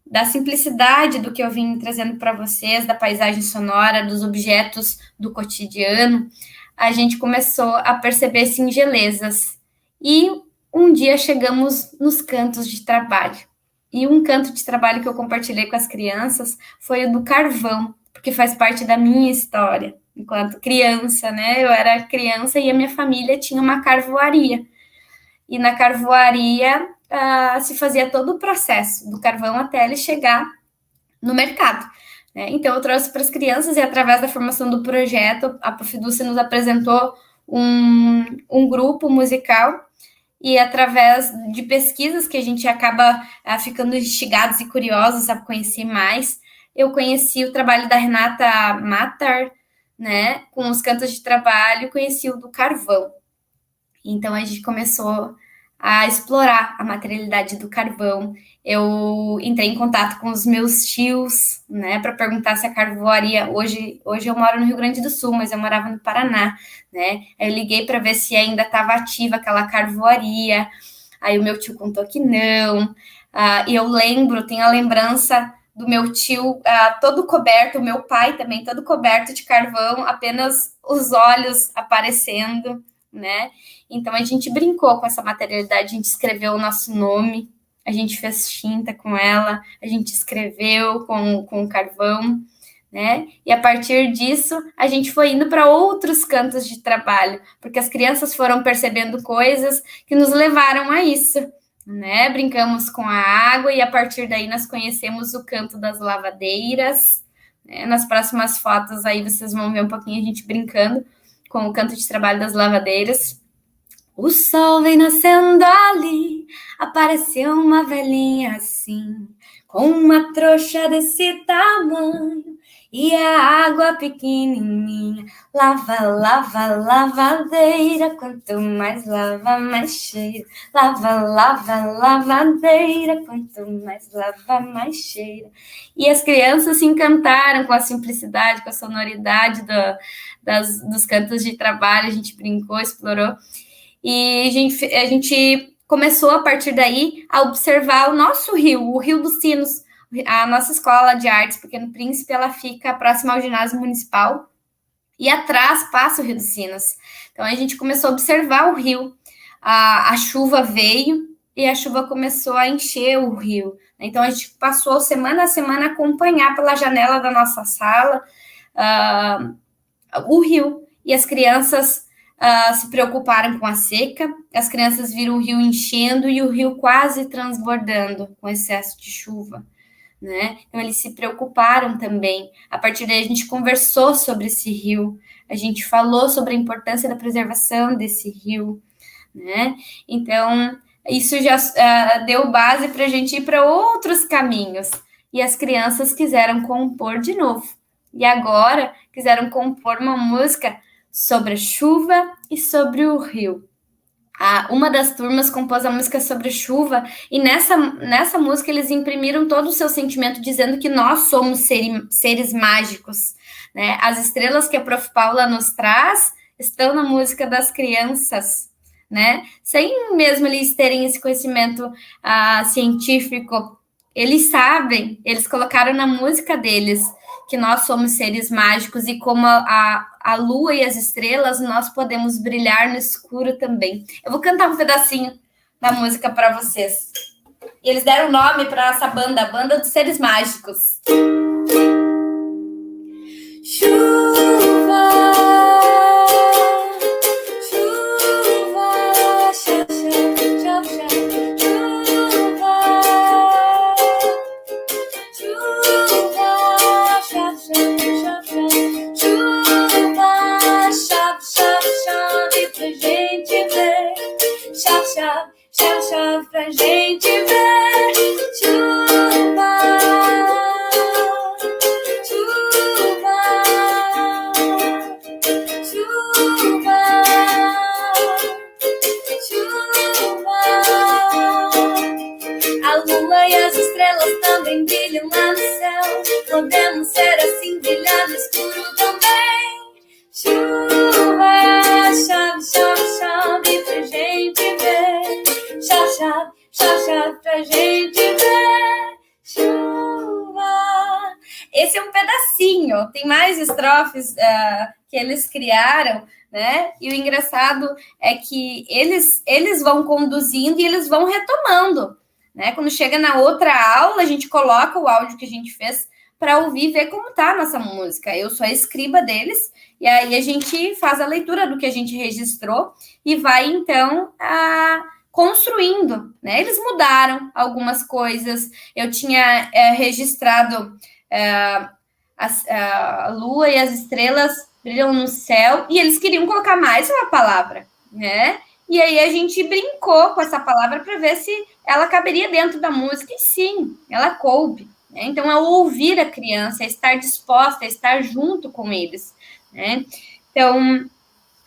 da simplicidade do que eu vim trazendo para vocês, da paisagem sonora, dos objetos do cotidiano, a gente começou a perceber singelezas. E um dia chegamos nos cantos de trabalho. E um canto de trabalho que eu compartilhei com as crianças foi o do carvão, porque faz parte da minha história. Enquanto criança, né? Eu era criança e a minha família tinha uma carvoaria. E na carvoaria se fazia todo o processo do carvão até ele chegar no mercado, né? Então, eu trouxe para as crianças e, através da formação do projeto, a Prof. Dulce nos apresentou um grupo musical e, através de pesquisas que a gente acaba ficando instigados e curiosos a conhecer mais, eu conheci o trabalho da Renata Matar, né, com os cantos de trabalho, e conheci o do carvão. Então, a gente começou a explorar a materialidade do carvão. Eu entrei em contato com os meus tios, né, para perguntar se a carvoaria... Hoje eu moro no Rio Grande do Sul, mas eu morava no Paraná, né? Aí eu liguei para ver se ainda estava ativa aquela carvoaria. Aí o meu tio contou que não. E eu tenho a lembrança do meu tio todo coberto, o meu pai também todo coberto de carvão, apenas os olhos aparecendo, né? Então a gente brincou com essa materialidade, a gente escreveu o nosso nome, a gente fez tinta com ela, a gente escreveu com o carvão, né? E a partir disso a gente foi indo para outros cantos de trabalho, porque as crianças foram percebendo coisas que nos levaram a isso, né? Brincamos com a água e a partir daí nós conhecemos o canto das lavadeiras, né? Nas próximas fotos aí vocês vão ver um pouquinho a gente brincando com o canto de trabalho das lavadeiras. O sol vem nascendo ali, apareceu uma velhinha assim, com uma trouxa desse tamanho, e a água pequenininha. Lava, lava, lavadeira, quanto mais lava, mais cheira. Lava, lava, lavadeira, quanto mais lava, mais cheira. E as crianças se encantaram com a simplicidade, com a sonoridade dos cantos de trabalho. A gente brincou, explorou. E a gente começou, a partir daí, a observar o nosso rio, o Rio dos Sinos. A nossa escola de artes, Pequeno Príncipe, ela fica próxima ao ginásio municipal e atrás passa o Rio dos Sinos. Então, a gente começou a observar o rio. A chuva veio e a chuva começou a encher o rio. Então, a gente passou semana a semana a acompanhar pela janela da nossa sala o rio. E as crianças se preocuparam com a seca, as crianças viram o rio enchendo e o rio quase transbordando com excesso de chuva, né? Então, eles se preocuparam também. A partir daí, a gente conversou sobre esse rio, a gente falou sobre a importância da preservação desse rio, né? Então, isso já deu base para a gente ir para outros caminhos. E as crianças quiseram compor de novo. E agora, quiseram compor uma música sobre a chuva e sobre o rio. Uma das turmas compôs a música sobre a chuva, e nessa música eles imprimiram todo o seu sentimento, dizendo que nós somos seres mágicos, né? As estrelas que a Prof. Paula nos traz estão na música das crianças, né? Sem mesmo eles terem esse conhecimento científico, eles sabem, eles colocaram na música deles que nós somos seres mágicos e como a lua e as estrelas, nós podemos brilhar no escuro também. Eu vou cantar um pedacinho da música para vocês. E eles deram nome para essa banda, a Banda dos Seres Mágicos. Chuva, chuva, xa, xa, xa, xa. Chove, chove pra gente ver chuva, nuvem brilham lá no céu. Podemos ser assim, brilhar no escuro também. Chuva, chove, chove, chove pra gente ver. Chove, chove, chove, chove pra gente ver. Chuva. Esse é um pedacinho. Tem mais estrofes que eles criaram, né? E o engraçado é que eles vão conduzindo e eles vão retomando, né? Quando chega na outra aula, a gente coloca o áudio que a gente fez para ouvir e ver como tá a nossa música. Eu sou a escriba deles, e aí a gente faz a leitura do que a gente registrou e vai, então, construindo, né? Eles mudaram algumas coisas. Eu tinha registrado a lua e as estrelas brilham no céu, e eles queriam colocar mais uma palavra, né? E aí a gente brincou com essa palavra para ver se ela caberia dentro da música, e sim, ela coube, né? Então, é ouvir a criança, é estar disposta, é estar junto com eles, né? Então,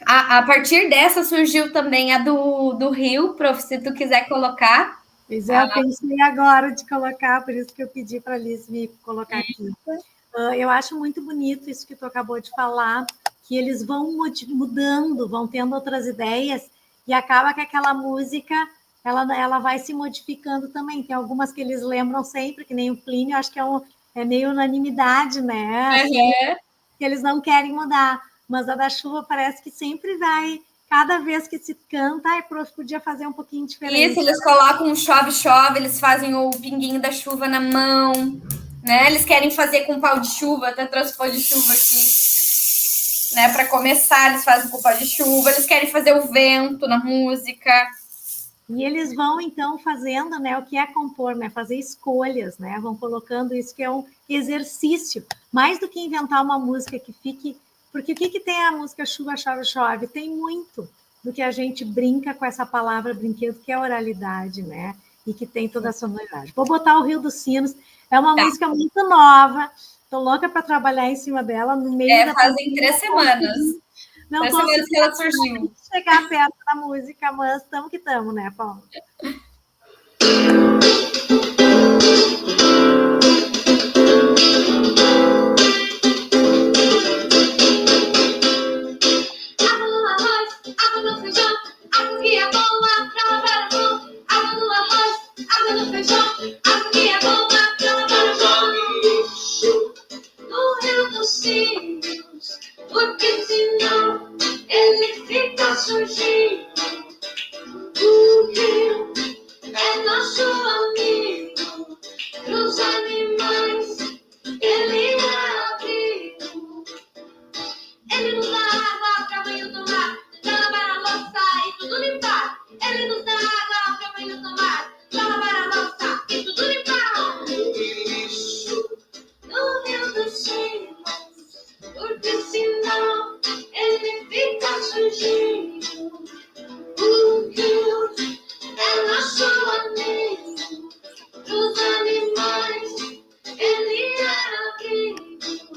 a partir dessa surgiu também a do Rio, prof, se tu quiser colocar. Pois é, eu pensei agora de colocar, por isso que eu pedi para a Liz me colocar aqui. Eu acho muito bonito isso que tu acabou de falar, que eles vão mudando, vão tendo outras ideias, e acaba que aquela música, ela vai se modificando também. Tem algumas que eles lembram sempre, que nem o Plínio, acho que é meio unanimidade, né? Assim, que eles não querem mudar. Mas a da chuva parece que sempre vai, cada vez que se canta, podia fazer um pouquinho diferente. Isso, eles colocam um chove-chove, eles fazem o pinguinho da chuva na mão, né? Eles querem fazer com pau de chuva, até trouxe pau de chuva aqui, né? Para começar, eles fazem com pau de chuva, eles querem fazer o vento na música. E eles vão, então, fazendo, né, o que é compor, né? Fazer escolhas, né? Vão colocando isso, que é um exercício. Mais do que inventar uma música que fique... Porque o que tem a música Chuva, Chove, Chove? Tem muito do que a gente brinca com essa palavra brinquedo, que é a oralidade, né? E que tem toda a sonoridade. Vou botar o Rio dos Sinos. É uma música muito nova. Estou louca para trabalhar em cima dela. No meio da fazem 3 semanas. Não 3 semanas que ela surgiu. Chegar perto da música, mas estamos que estamos, né, Paulo? Água no arroz, água no feijão, água que é boa pra lavar a mão. Água no arroz, água no feijão, água que é boa pra lavar a mão. No rio dos sinos, porque senão ele fica sujinho. O rio é nosso amigo, pros animais ele é abrigo. Ele nos dá água pra banho tomar, pra lavar a louça e tudo limpar. Ele nos dá água pra banho tomar, pra lavar a louça e tudo limpar. No rio dos sinos, porque senão ele fica sujinho. O rio é nosso amigo, pros animais ele é abrigo.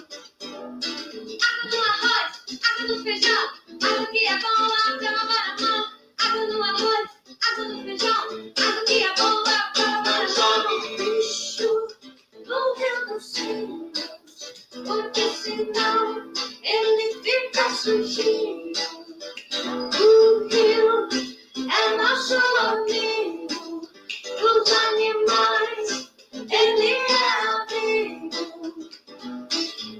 Água no arroz, água no feijão, água que é boa pra lavar a mão. Água no arroz, água no feijão, água que é boa pra lavar a mão. Bicho no rio dos sinos, porque senão ele fica sujinho. O rio é nosso amigo, pros animais ele é abrigo.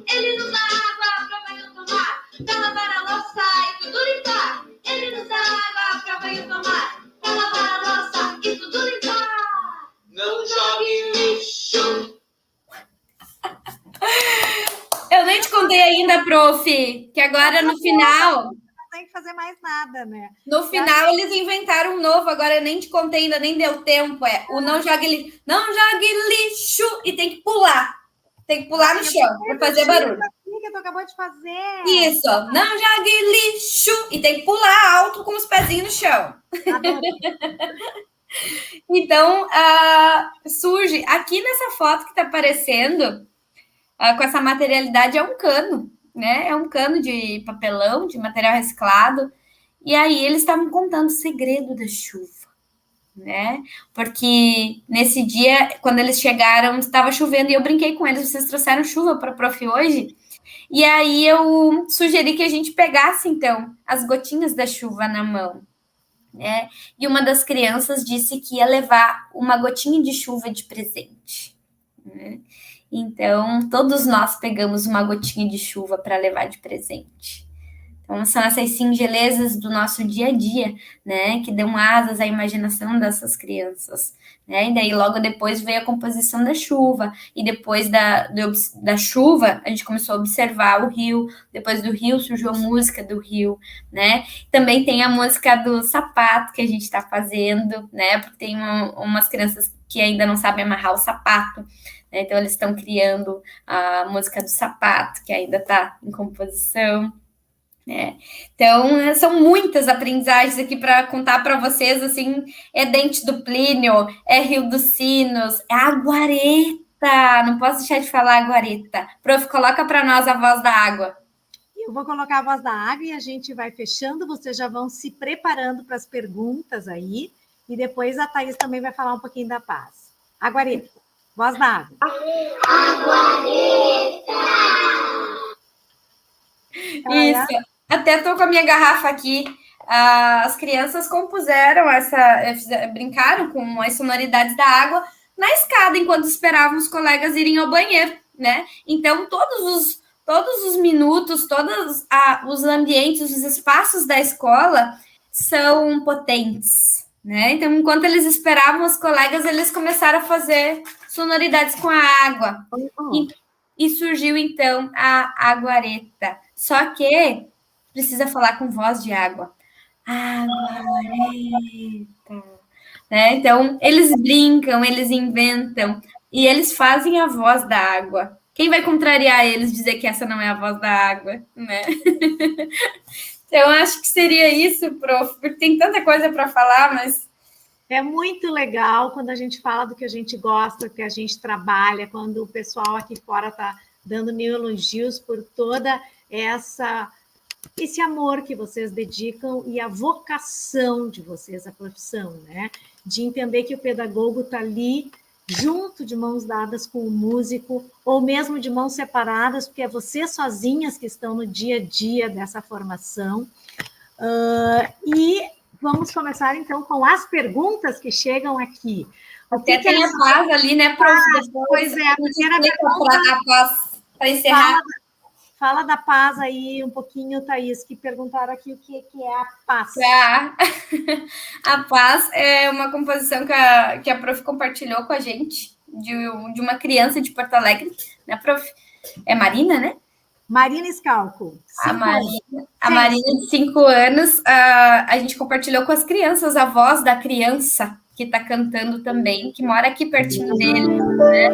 Ele nos dá água pra banho tomar, pra lavar a louça e tudo limpar. Ele nos dá água pra banho tomar, pra lavar a louça e tudo limpar. Não jogue lixo. Eu nem te contei ainda, prof, que agora no final... Não tem que fazer mais nada, né? No final, eles inventaram um novo, agora eu nem te contei, ainda nem deu tempo. O não jogue lixo e tem que pular. Tem que pular no chão para fazer barulho. Que tu acabou de fazer. Isso, não jogue lixo e tem que pular alto com os pezinhos no chão. Então, surge aqui nessa foto que está aparecendo, com essa materialidade, é um cano, né? É um cano de papelão, de material reciclado. E aí eles estavam contando o segredo da chuva. né? Porque nesse dia, quando eles chegaram, estava chovendo e eu brinquei com eles, vocês trouxeram chuva para a prof hoje? E aí eu sugeri que a gente pegasse, então, as gotinhas da chuva na mão, né? E uma das crianças disse que ia levar uma gotinha de chuva de presente, né? Então, todos nós pegamos uma gotinha de chuva para levar de presente. Então, são essas singelezas do nosso dia a dia, né, que dão asas à imaginação dessas crianças, né, e daí logo depois veio a composição da chuva, e depois da chuva, a gente começou a observar o rio, depois do rio surgiu a música do rio, né, também tem a música do sapato que a gente está fazendo, né, porque tem umas crianças que ainda não sabem amarrar o sapato, né, então eles estão criando a música do sapato, que ainda está em composição. Então, são muitas aprendizagens aqui para contar para vocês, assim, é Dente do Plínio, é Rio dos Sinos, é Aguareta, não posso deixar de falar Aguareta. Prof, coloca para nós a voz da água. Eu vou colocar a voz da água e a gente vai fechando, vocês já vão se preparando para as perguntas aí, e depois a Thaís também vai falar um pouquinho da paz. Aguareta, voz da água. Aguareta! Isso. Até estou com a minha garrafa aqui. As crianças compuseram brincaram com as sonoridades da água na escada, enquanto esperavam os colegas irem ao banheiro, né? Então, todos os minutos, todos os ambientes, os espaços da escola são potentes, né? Então, enquanto eles esperavam os colegas, eles começaram a fazer sonoridades com a água. E surgiu, então, a aguareta. Só que precisa falar com voz de água. Aguareta. Né? Então, eles brincam, eles inventam e eles fazem a voz da água. Quem vai contrariar eles dizer que essa não é a voz da água, né? Então, acho que seria isso, prof, porque tem tanta coisa para falar, mas... É muito legal quando a gente fala do que a gente gosta, que a gente trabalha, quando o pessoal aqui fora está dando mil elogios por toda esse amor que vocês dedicam e a vocação de vocês, a profissão, né? De entender que o pedagogo está ali junto, de mãos dadas com o músico, ou mesmo de mãos separadas, porque é vocês sozinhas que estão no dia a dia dessa formação. E vamos começar, então, com as perguntas que chegam aqui. Até tem a Paz ali, né, prof? Pois é, a primeira pergunta... A Paz, para encerrar... Fala da paz aí um pouquinho, Thaís, que perguntaram aqui o que é a paz. A paz é uma composição que a prof compartilhou com a gente, de uma criança de Porto Alegre, né, prof? É Marina, né? Marina Scalco. A Marina, de 5 anos, a gente compartilhou com as crianças a voz da criança que está cantando também, que mora aqui pertinho dele, né?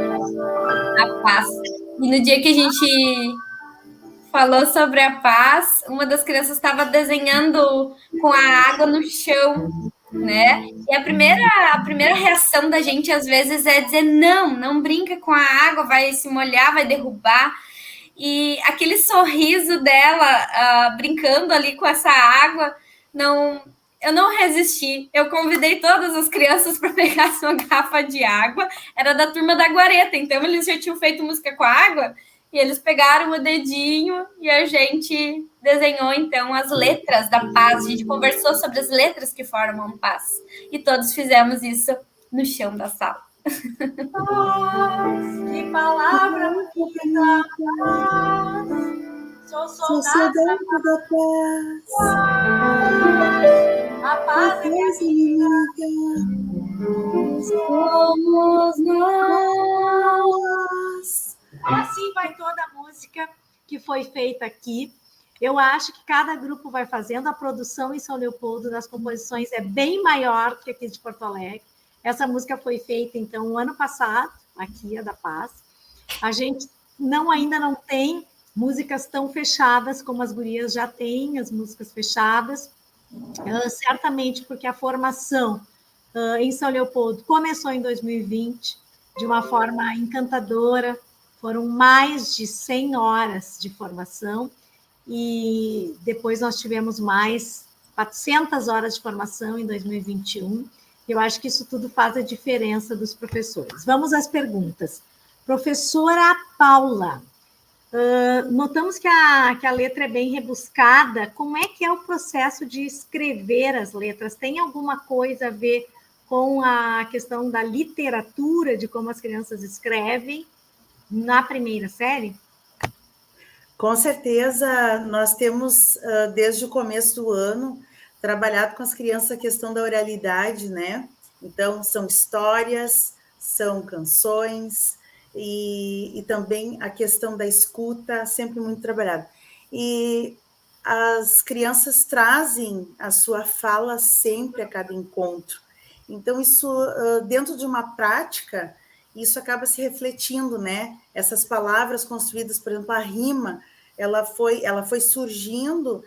A paz. E no dia que a gente... falou sobre a paz, uma das crianças estava desenhando com a água no chão, né? E a primeira reação da gente, às vezes, é dizer, não brinca com a água, vai se molhar, vai derrubar. E aquele sorriso dela, brincando ali com essa água, eu não resisti. Eu convidei todas as crianças para pegar uma garrafa de água, era da turma da Aguareta, então eles já tinham feito música com a água, e eles pegaram o dedinho e a gente desenhou, então, as letras da paz. A gente conversou sobre as letras que formam paz. E todos fizemos isso no chão da sala. Paz, que palavra bonita, paz. Sou soldado da paz. A paz é minha amiga. Somos nós. Assim vai toda a música que foi feita aqui. Eu acho que cada grupo vai fazendo. A produção em São Leopoldo das composições é bem maior que aqui de Porto Alegre. Essa música foi feita, então, o ano passado, aqui, a da Paz. A gente ainda não tem músicas tão fechadas como as gurias já têm, as músicas fechadas. Certamente porque a formação em São Leopoldo começou em 2020, de uma forma encantadora. Foram mais de 100 horas de formação e depois nós tivemos mais 400 horas de formação em 2021. Eu acho que isso tudo faz a diferença dos professores. Vamos às perguntas. Professora Paula, notamos que a letra é bem rebuscada. Como é que é o processo de escrever as letras? Tem alguma coisa a ver com a questão da literatura, de como as crianças escrevem na primeira série? Com certeza, nós temos, desde o começo do ano, trabalhado com as crianças a questão da oralidade, né? Então, são histórias, são canções, e também a questão da escuta, sempre muito trabalhada. E as crianças trazem a sua fala sempre a cada encontro. Então, isso, dentro de uma prática, isso acaba se refletindo, né? Essas palavras construídas, por exemplo, a rima, ela foi surgindo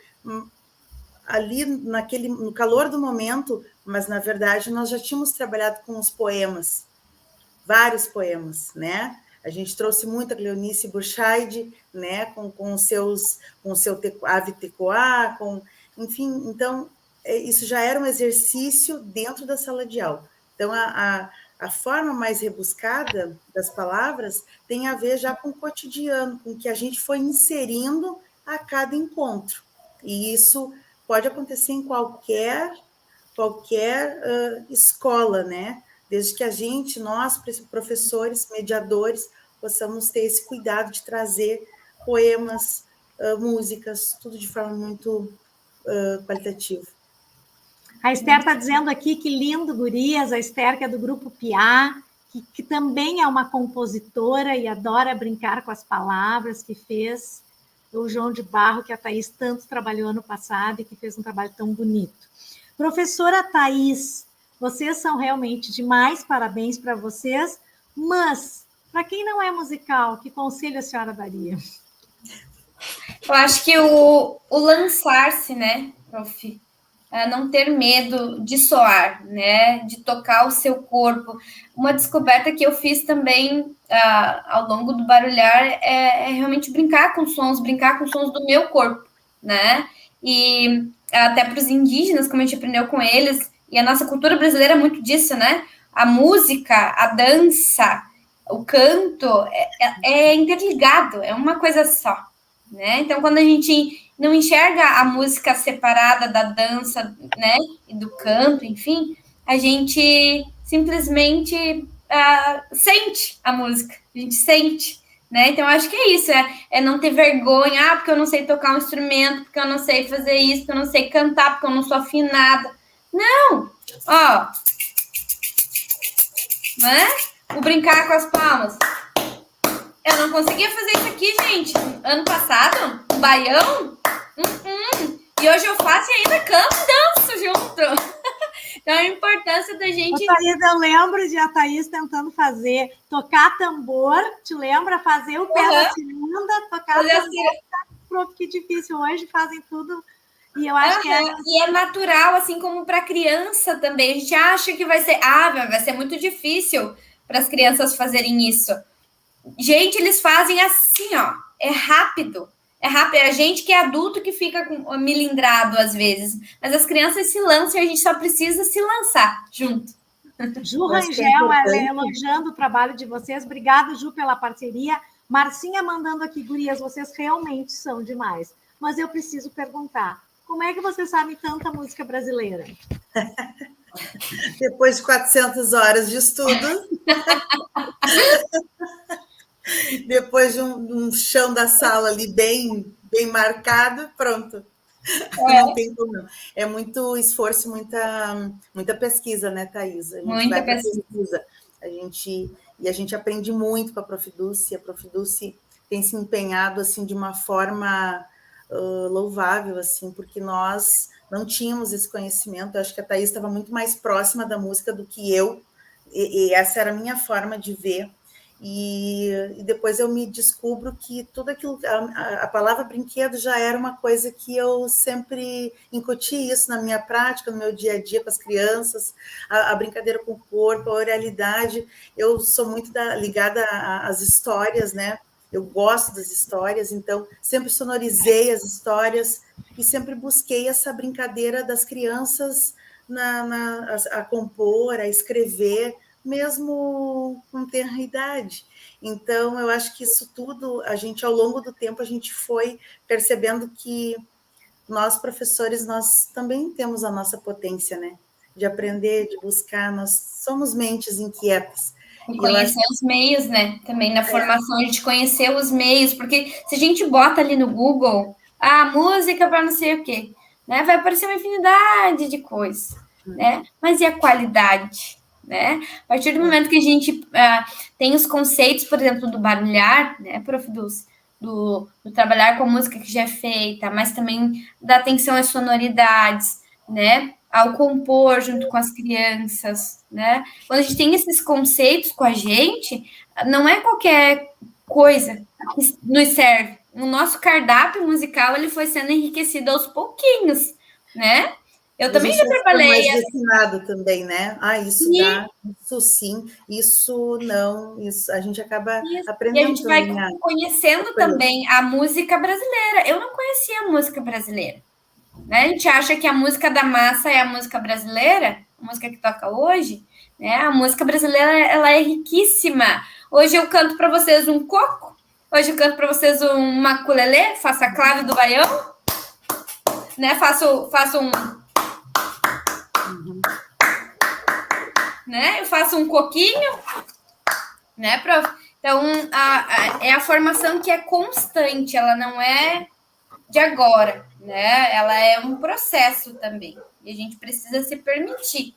ali no calor do momento, mas, na verdade, nós já tínhamos trabalhado com os poemas, vários poemas, né? A gente trouxe muito a Cleonice Burchard, né? com o seu Ave Tecoá, enfim, então, isso já era um exercício dentro da sala de aula. Então, a forma mais rebuscada das palavras tem a ver já com o cotidiano, com o que a gente foi inserindo a cada encontro. E isso pode acontecer em qualquer escola, né? Desde que nós, professores, mediadores, possamos ter esse cuidado de trazer poemas, músicas, tudo de forma muito qualitativa. A Esther está dizendo aqui que lindo, gurias, a Esther, que é do Grupo Piá, que também é uma compositora e adora brincar com as palavras, que fez o João de Barro, que a Thaís tanto trabalhou ano passado e que fez um trabalho tão bonito. Professora Thaís, vocês são realmente demais, parabéns para vocês, mas, para quem não é musical, que conselho a senhora daria? Eu acho que o lançar-se, né, prof? Não ter medo de soar, né, de tocar o seu corpo. Uma descoberta que eu fiz também ao longo do barulhar é realmente brincar com sons do meu corpo, né? E até para os indígenas, como a gente aprendeu com eles, e a nossa cultura brasileira é muito disso, né? A música, a dança, o canto é interligado, é uma coisa só, né? Então, quando a gente não enxerga a música separada da dança, né, e do canto, enfim, a gente simplesmente sente a música, a gente sente, né? Então, acho que é isso, é não ter vergonha, porque eu não sei tocar um instrumento, porque eu não sei fazer isso, porque eu não sei cantar, porque eu não sou afinada. Não! Ó, né? O brincar com as palmas. Eu não conseguia fazer isso aqui, gente. Ano passado, um baião. E hoje eu faço e ainda canto e danço junto. Então, a importância da gente... Thaís, eu lembro de a Thaís tentando tocar tambor, te lembra? Fazer o pé da ciranda, tocar tambor. Que difícil. Hoje fazem tudo... E eu acho que E é natural, assim como para criança também. A gente acha que vai ser muito difícil para as crianças fazerem isso. Gente, eles fazem assim, ó. É rápido. É rápido. É a gente que é adulto que fica milindrado às vezes. Mas as crianças se lançam e a gente só precisa se lançar junto. Ju Rangel, elogiando o trabalho de vocês. Obrigada, Ju, pela parceria. Marcinha mandando aqui, gurias, vocês realmente são demais. Mas eu preciso perguntar, como é que vocês sabem tanta música brasileira? Depois de 400 horas de estudo, depois de um chão da sala ali bem marcado, pronto. Não tem como não. É muito esforço, muita pesquisa, né, Thaís? A gente vai para pesquisa. A gente aprende muito com a Prof. Dulce. A Prof. Dulce tem se empenhado assim, de uma forma louvável, assim, porque nós não tínhamos esse conhecimento. Eu acho que a Thaís estava muito mais próxima da música do que eu, e essa era a minha forma de ver. E depois eu me descubro que tudo aquilo, a palavra brinquedo já era uma coisa que eu sempre incuti isso na minha prática, no meu dia a dia com as crianças, a brincadeira com o corpo, a oralidade. Eu sou muito ligada às histórias, né? Eu gosto das histórias, então sempre sonorizei as histórias e sempre busquei essa brincadeira das crianças a compor, a escrever, mesmo com tenra idade. Então, eu acho que isso tudo, a gente, ao longo do tempo, a gente foi percebendo que nós, professores, nós também temos a nossa potência, né? De aprender, de buscar, nós somos mentes inquietas. E conhecer os meios, né? Também na formação, a gente conhecer os meios, porque se a gente bota ali no Google, música para não sei o quê, né? Vai aparecer uma infinidade de coisas, né? Mas e a qualidade, né? A partir do momento que a gente tem os conceitos, por exemplo, do barulhar, né, prof, do trabalhar com a música que já é feita, mas também da atenção às sonoridades, né? Ao compor junto com as crianças, né? Quando a gente tem esses conceitos com a gente, não é qualquer coisa que nos serve. O nosso cardápio musical ele foi sendo enriquecido aos pouquinhos, né? Eu também já trabalhei. Mais refinado também, né? Isso dá, isso sim, isso não, isso a gente acaba aprendendo. E a gente vai conhecendo também a música brasileira. Eu não conhecia a música brasileira. Né? A gente acha que a música da massa é a música brasileira, a música que toca hoje, né? A música brasileira ela é riquíssima. Hoje eu canto para vocês um coco, hoje eu canto para vocês um maculelê, faço a clave do baião, né? Faço um, né? Eu faço um coquinho, né, prof? Então é a formação que é constante, ela não é de agora, né? Ela é um processo também. E a gente precisa se permitir.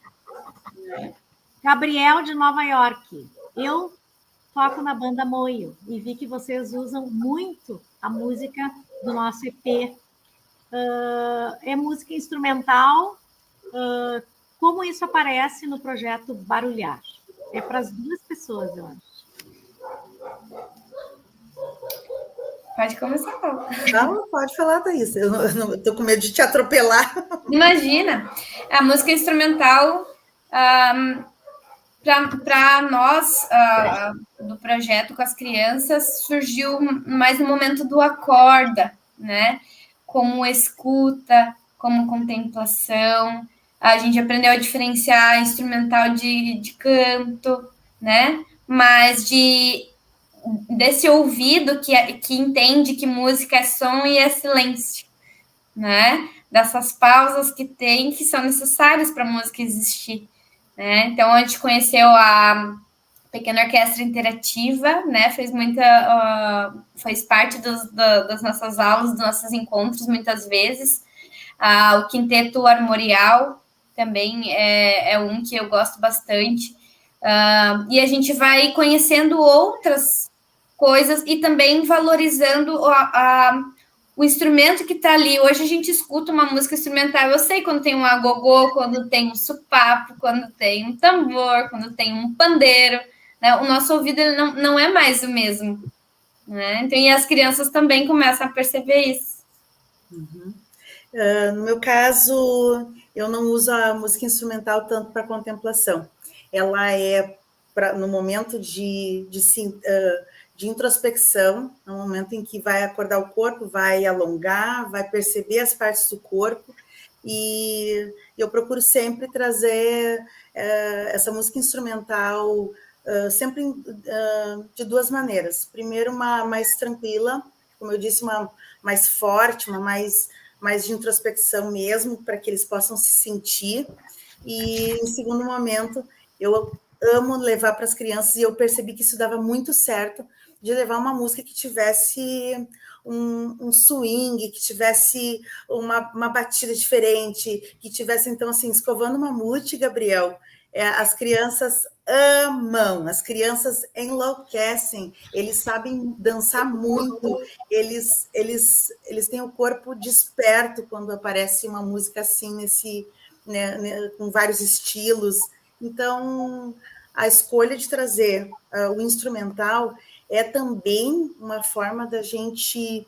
Gabriel, de Nova York. Eu toco na banda Moio e vi que vocês usam muito a música do nosso EP. É música instrumental. Como isso aparece no projeto Barulhar? É para as duas pessoas, eu acho. Pode começar, Paulo. Não, pode falar, Thaís. Eu estou com medo de te atropelar. Imagina. A música instrumental, para nós, do projeto com as crianças, surgiu mais no momento do acorda, né? Como escuta, como contemplação. A gente aprendeu a diferenciar instrumental de canto, né? Mas desse ouvido que entende que música é som e é silêncio, né? Dessas pausas que tem, que são necessárias para a música existir, né? Então, a gente conheceu a Pequena Orquestra Interativa, né? Fez parte das nossas aulas, dos nossos encontros, muitas vezes. O Quinteto Armorial também é um que eu gosto bastante. E a gente vai conhecendo outras coisas e também valorizando o instrumento que está ali. Hoje a gente escuta uma música instrumental, eu sei quando tem um agogô, quando tem um supapo, quando tem um tambor, quando tem um pandeiro, né? O nosso ouvido não é mais o mesmo, né? Então, e as crianças também começam a perceber isso. Uhum. No meu caso, eu não uso a música instrumental tanto para contemplação. Ela é no momento de introspecção, no momento em que vai acordar o corpo, vai alongar, vai perceber as partes do corpo, e eu procuro sempre trazer essa música instrumental sempre de duas maneiras. Primeiro, uma mais tranquila, como eu disse, uma mais forte, uma mais de introspecção mesmo, para que eles possam se sentir, e em segundo momento, eu amo levar para as crianças, e eu percebi que isso dava muito certo, de levar uma música que tivesse um swing, que tivesse uma batida diferente, que tivesse, então, assim, escovando uma mamute, Gabriel, as crianças amam, as crianças enlouquecem, eles sabem dançar muito, eles têm o corpo desperto quando aparece uma música assim, né, com vários estilos. Então, a escolha de trazer o instrumental é também uma forma da gente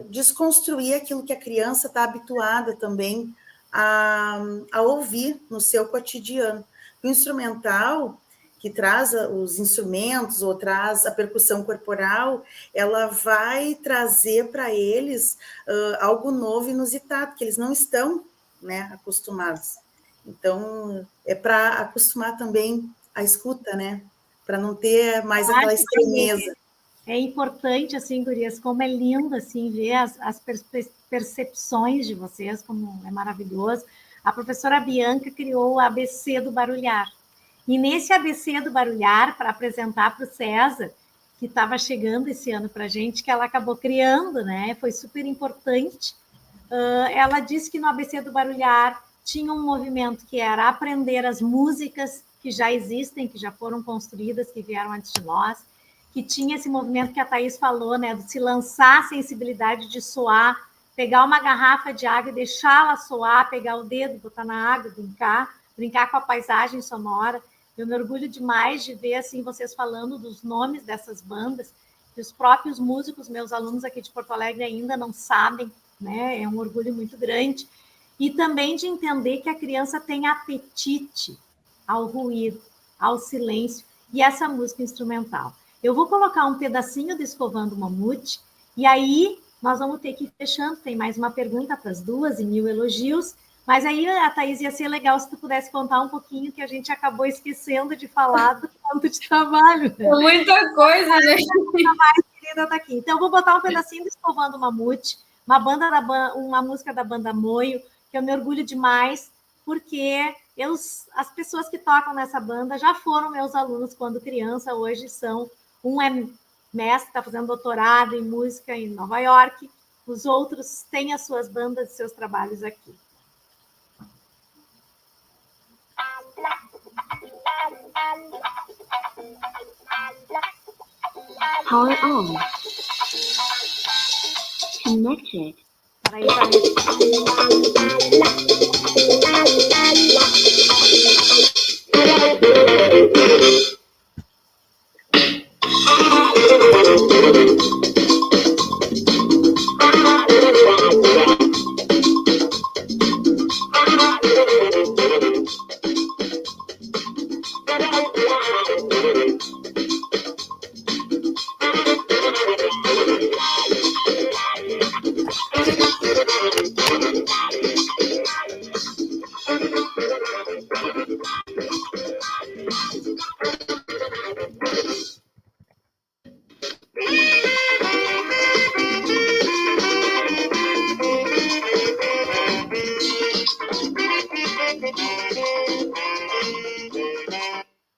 desconstruir aquilo que a criança está habituada também a ouvir no seu cotidiano. O instrumental, que traz os instrumentos ou traz a percussão corporal, ela vai trazer para eles algo novo e inusitado, que eles não estão, né, acostumados. Então, é para acostumar também a escuta, né? Para não ter mais aquela estranheza. É importante, assim, gurias, como é lindo, assim, ver as percepções de vocês, como é maravilhoso. A professora Bianca criou o ABC do Barulhar. E nesse ABC do Barulhar, para apresentar para o César, que estava chegando esse ano para a gente, que ela acabou criando, né? Foi super importante. Ela disse que no ABC do Barulhar tinha um movimento que era aprender as músicas que já existem, que já foram construídas, que vieram antes de nós, que tinha esse movimento que a Thaís falou, né, de se lançar a sensibilidade de soar, pegar uma garrafa de água e deixá-la soar, pegar o dedo, botar na água, brincar com a paisagem sonora. Eu me orgulho demais de ver assim vocês falando dos nomes dessas bandas, que os próprios músicos, meus alunos aqui de Porto Alegre ainda não sabem, né? É um orgulho muito grande. E também de entender que a criança tem apetite ao ruído, ao silêncio e essa música instrumental. Eu vou colocar um pedacinho do Escovando o Mamute, e aí nós vamos ter que ir fechando. Tem mais uma pergunta para as duas e 1000 elogios. Mas aí, a Thaís, ia ser legal se tu pudesse contar um pouquinho, que a gente acabou esquecendo de falar do campo de trabalho. Né? Muita coisa, né? A mais querida tá aqui. Então, eu vou botar um pedacinho do Escovando o Mamute, uma música da banda Moio, que eu me orgulho demais, porque as pessoas que tocam nessa banda já foram meus alunos quando criança, hoje são. Um é mestre, está fazendo doutorado em música em Nova York, os outros têm as suas bandas e seus trabalhos aqui. Power on. Connected. Peraí.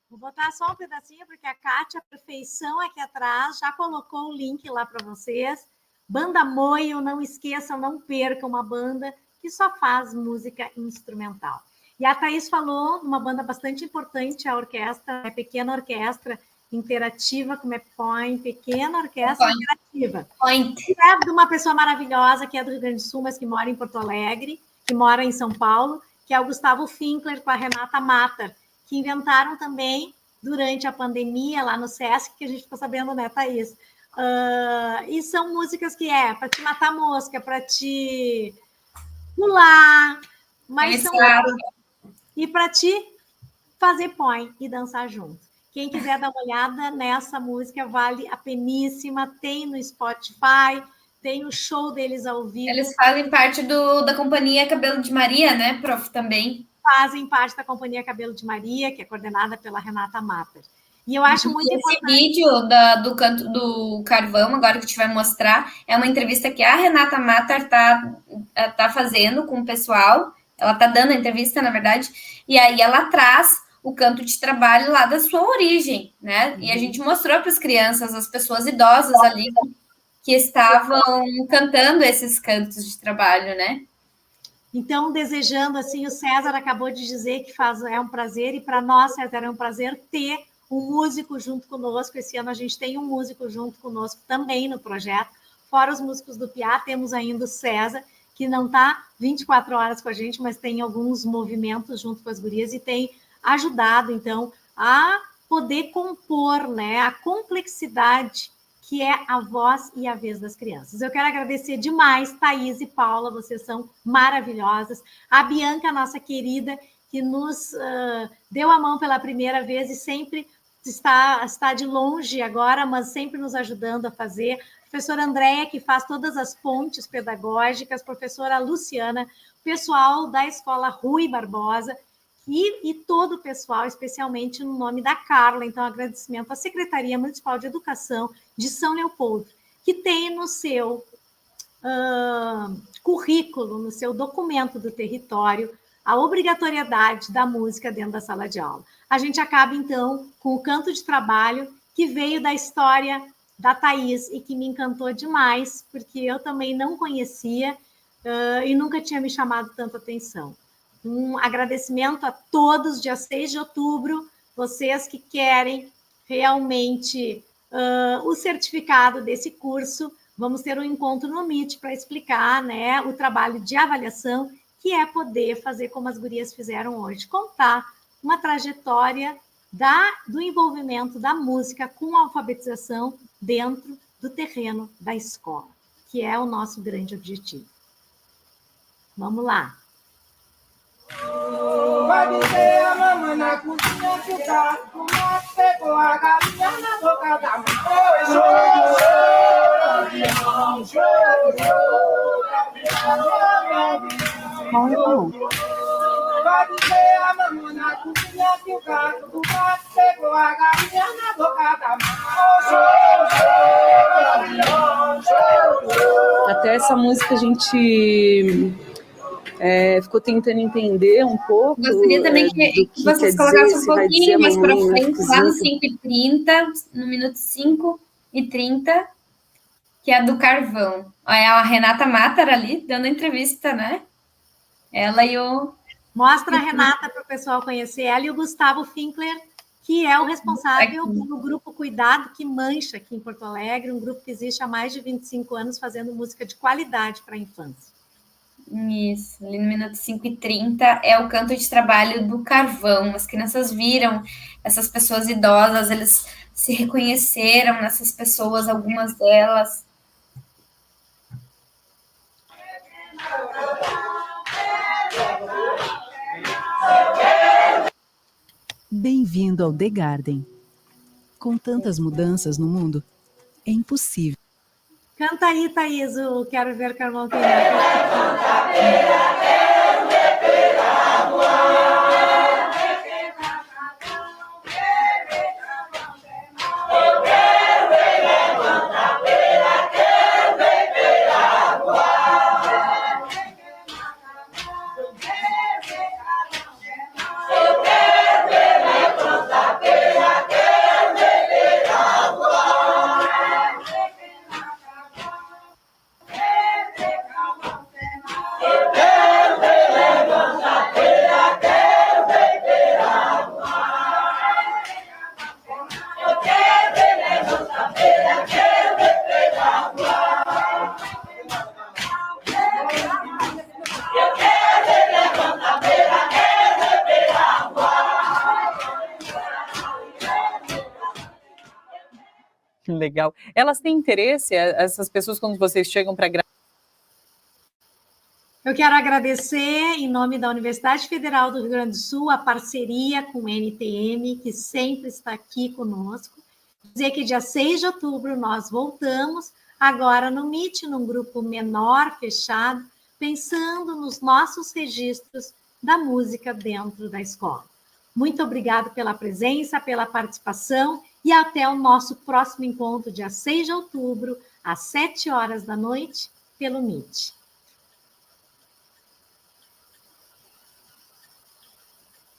Vou botar só um pedacinho, porque a Kátia Perfeição aqui atrás já colocou o link lá para vocês. Banda Moio, não esqueçam, não percam, uma banda que só faz música instrumental. E a Thaís falou uma banda bastante importante, a orquestra, a Pequena Orquestra Interativa, como é Point, Pequena Orquestra Interativa. Point. É de uma pessoa maravilhosa, que é do Rio Grande do Sul, mas que mora em Porto Alegre, que mora em São Paulo, que é o Gustavo Finkler com a Renata Matter, que inventaram também durante a pandemia lá no Sesc, que a gente ficou sabendo, né, Thaís? E são músicas que para te matar mosca, para te pular, mas são e para te fazer põe e dançar junto. Quem quiser dar uma olhada nessa música, vale a peníssima, tem no Spotify, tem o show deles ao vivo. Eles fazem parte da companhia Cabelo de Maria, né, prof, também? Fazem parte da companhia Cabelo de Maria, que é coordenada pela Renata Matter. E eu acho muito importante. Esse vídeo do canto do Carvão, agora que te vai mostrar, é uma entrevista que a Renata Matter tá fazendo com o pessoal. Ela tá dando a entrevista, na verdade, e aí ela traz o canto de trabalho lá da sua origem, né? E a gente mostrou para as crianças, as pessoas idosas ali que estavam cantando esses cantos de trabalho, né? Então, desejando, assim, o César acabou de dizer que é um prazer, e para nós, César, é um prazer ter um músico junto conosco. Esse ano a gente tem um músico junto conosco também no projeto. Fora os músicos do Piá, temos ainda o César, que não está 24 horas com a gente, mas tem alguns movimentos junto com as gurias e tem ajudado, então, a poder compor, né, a complexidade que é a voz e a vez das crianças. Eu quero agradecer demais, Thaís e Paula, vocês são maravilhosas. A Bianca, nossa querida, que nos deu a mão pela primeira vez e sempre está de longe agora, mas sempre nos ajudando a fazer. Professora Andréia, que faz todas as pontes pedagógicas, professora Luciana, pessoal da Escola Rui Barbosa, e todo o pessoal, especialmente no nome da Carla. Então, agradecimento à Secretaria Municipal de Educação de São Leopoldo, que tem no seu currículo, no seu documento do território, a obrigatoriedade da música dentro da sala de aula. A gente acaba, então, com o canto de trabalho, que veio da história da Thaís e que me encantou demais, porque eu também não conhecia e nunca tinha me chamado tanta atenção. Um agradecimento a todos, dia 6 de outubro, vocês que querem realmente o certificado desse curso, vamos ter um encontro no Meet para explicar, né, o trabalho de avaliação, que é poder fazer como as gurias fizeram hoje, contar uma trajetória do envolvimento da música com a alfabetização dentro do terreno da escola, que é o nosso grande objetivo. Vamos lá. Vai dizer a mamãe na cozinha que o gato pegou a galinha na boca da mãe. Vai dizer a mamãe na cozinha que o gato pegou a galinha na boca da mãe. Até essa música a gente ficou tentando entender um pouco. Gostaria também que vocês colocassem um pouquinho mais para frente, lá no 5h30, no minuto 5h30, que é a do carvão. É a Renata Matar ali, dando entrevista, né? Ela e o... Mostra a Renata para o pessoal conhecer ela e o Gustavo Finkler, que é o responsável pelo grupo Cuidado que Mancha aqui em Porto Alegre, um grupo que existe há mais de 25 anos fazendo música de qualidade para a infância. Isso, ali no minuto 5h30 é o canto de trabalho do carvão. As crianças viram essas pessoas idosas, eles se reconheceram nessas pessoas, algumas delas. Bem-vindo ao The Garden. Com tantas mudanças no mundo, é impossível. Canta aí, Thaís, o Quero Ver Carvão Queimar. Legal. Elas têm interesse, essas pessoas, quando vocês chegam para gravar? Eu quero agradecer, em nome da Universidade Federal do Rio Grande do Sul, a parceria com o NTM, que sempre está aqui conosco. Dizer que dia 6 de outubro nós voltamos, agora no Meet, num grupo menor, fechado, pensando nos nossos registros da música dentro da escola. Muito obrigada pela presença, pela participação e até o nosso próximo encontro, dia 6 de outubro, às 7 horas da noite, pelo Meet.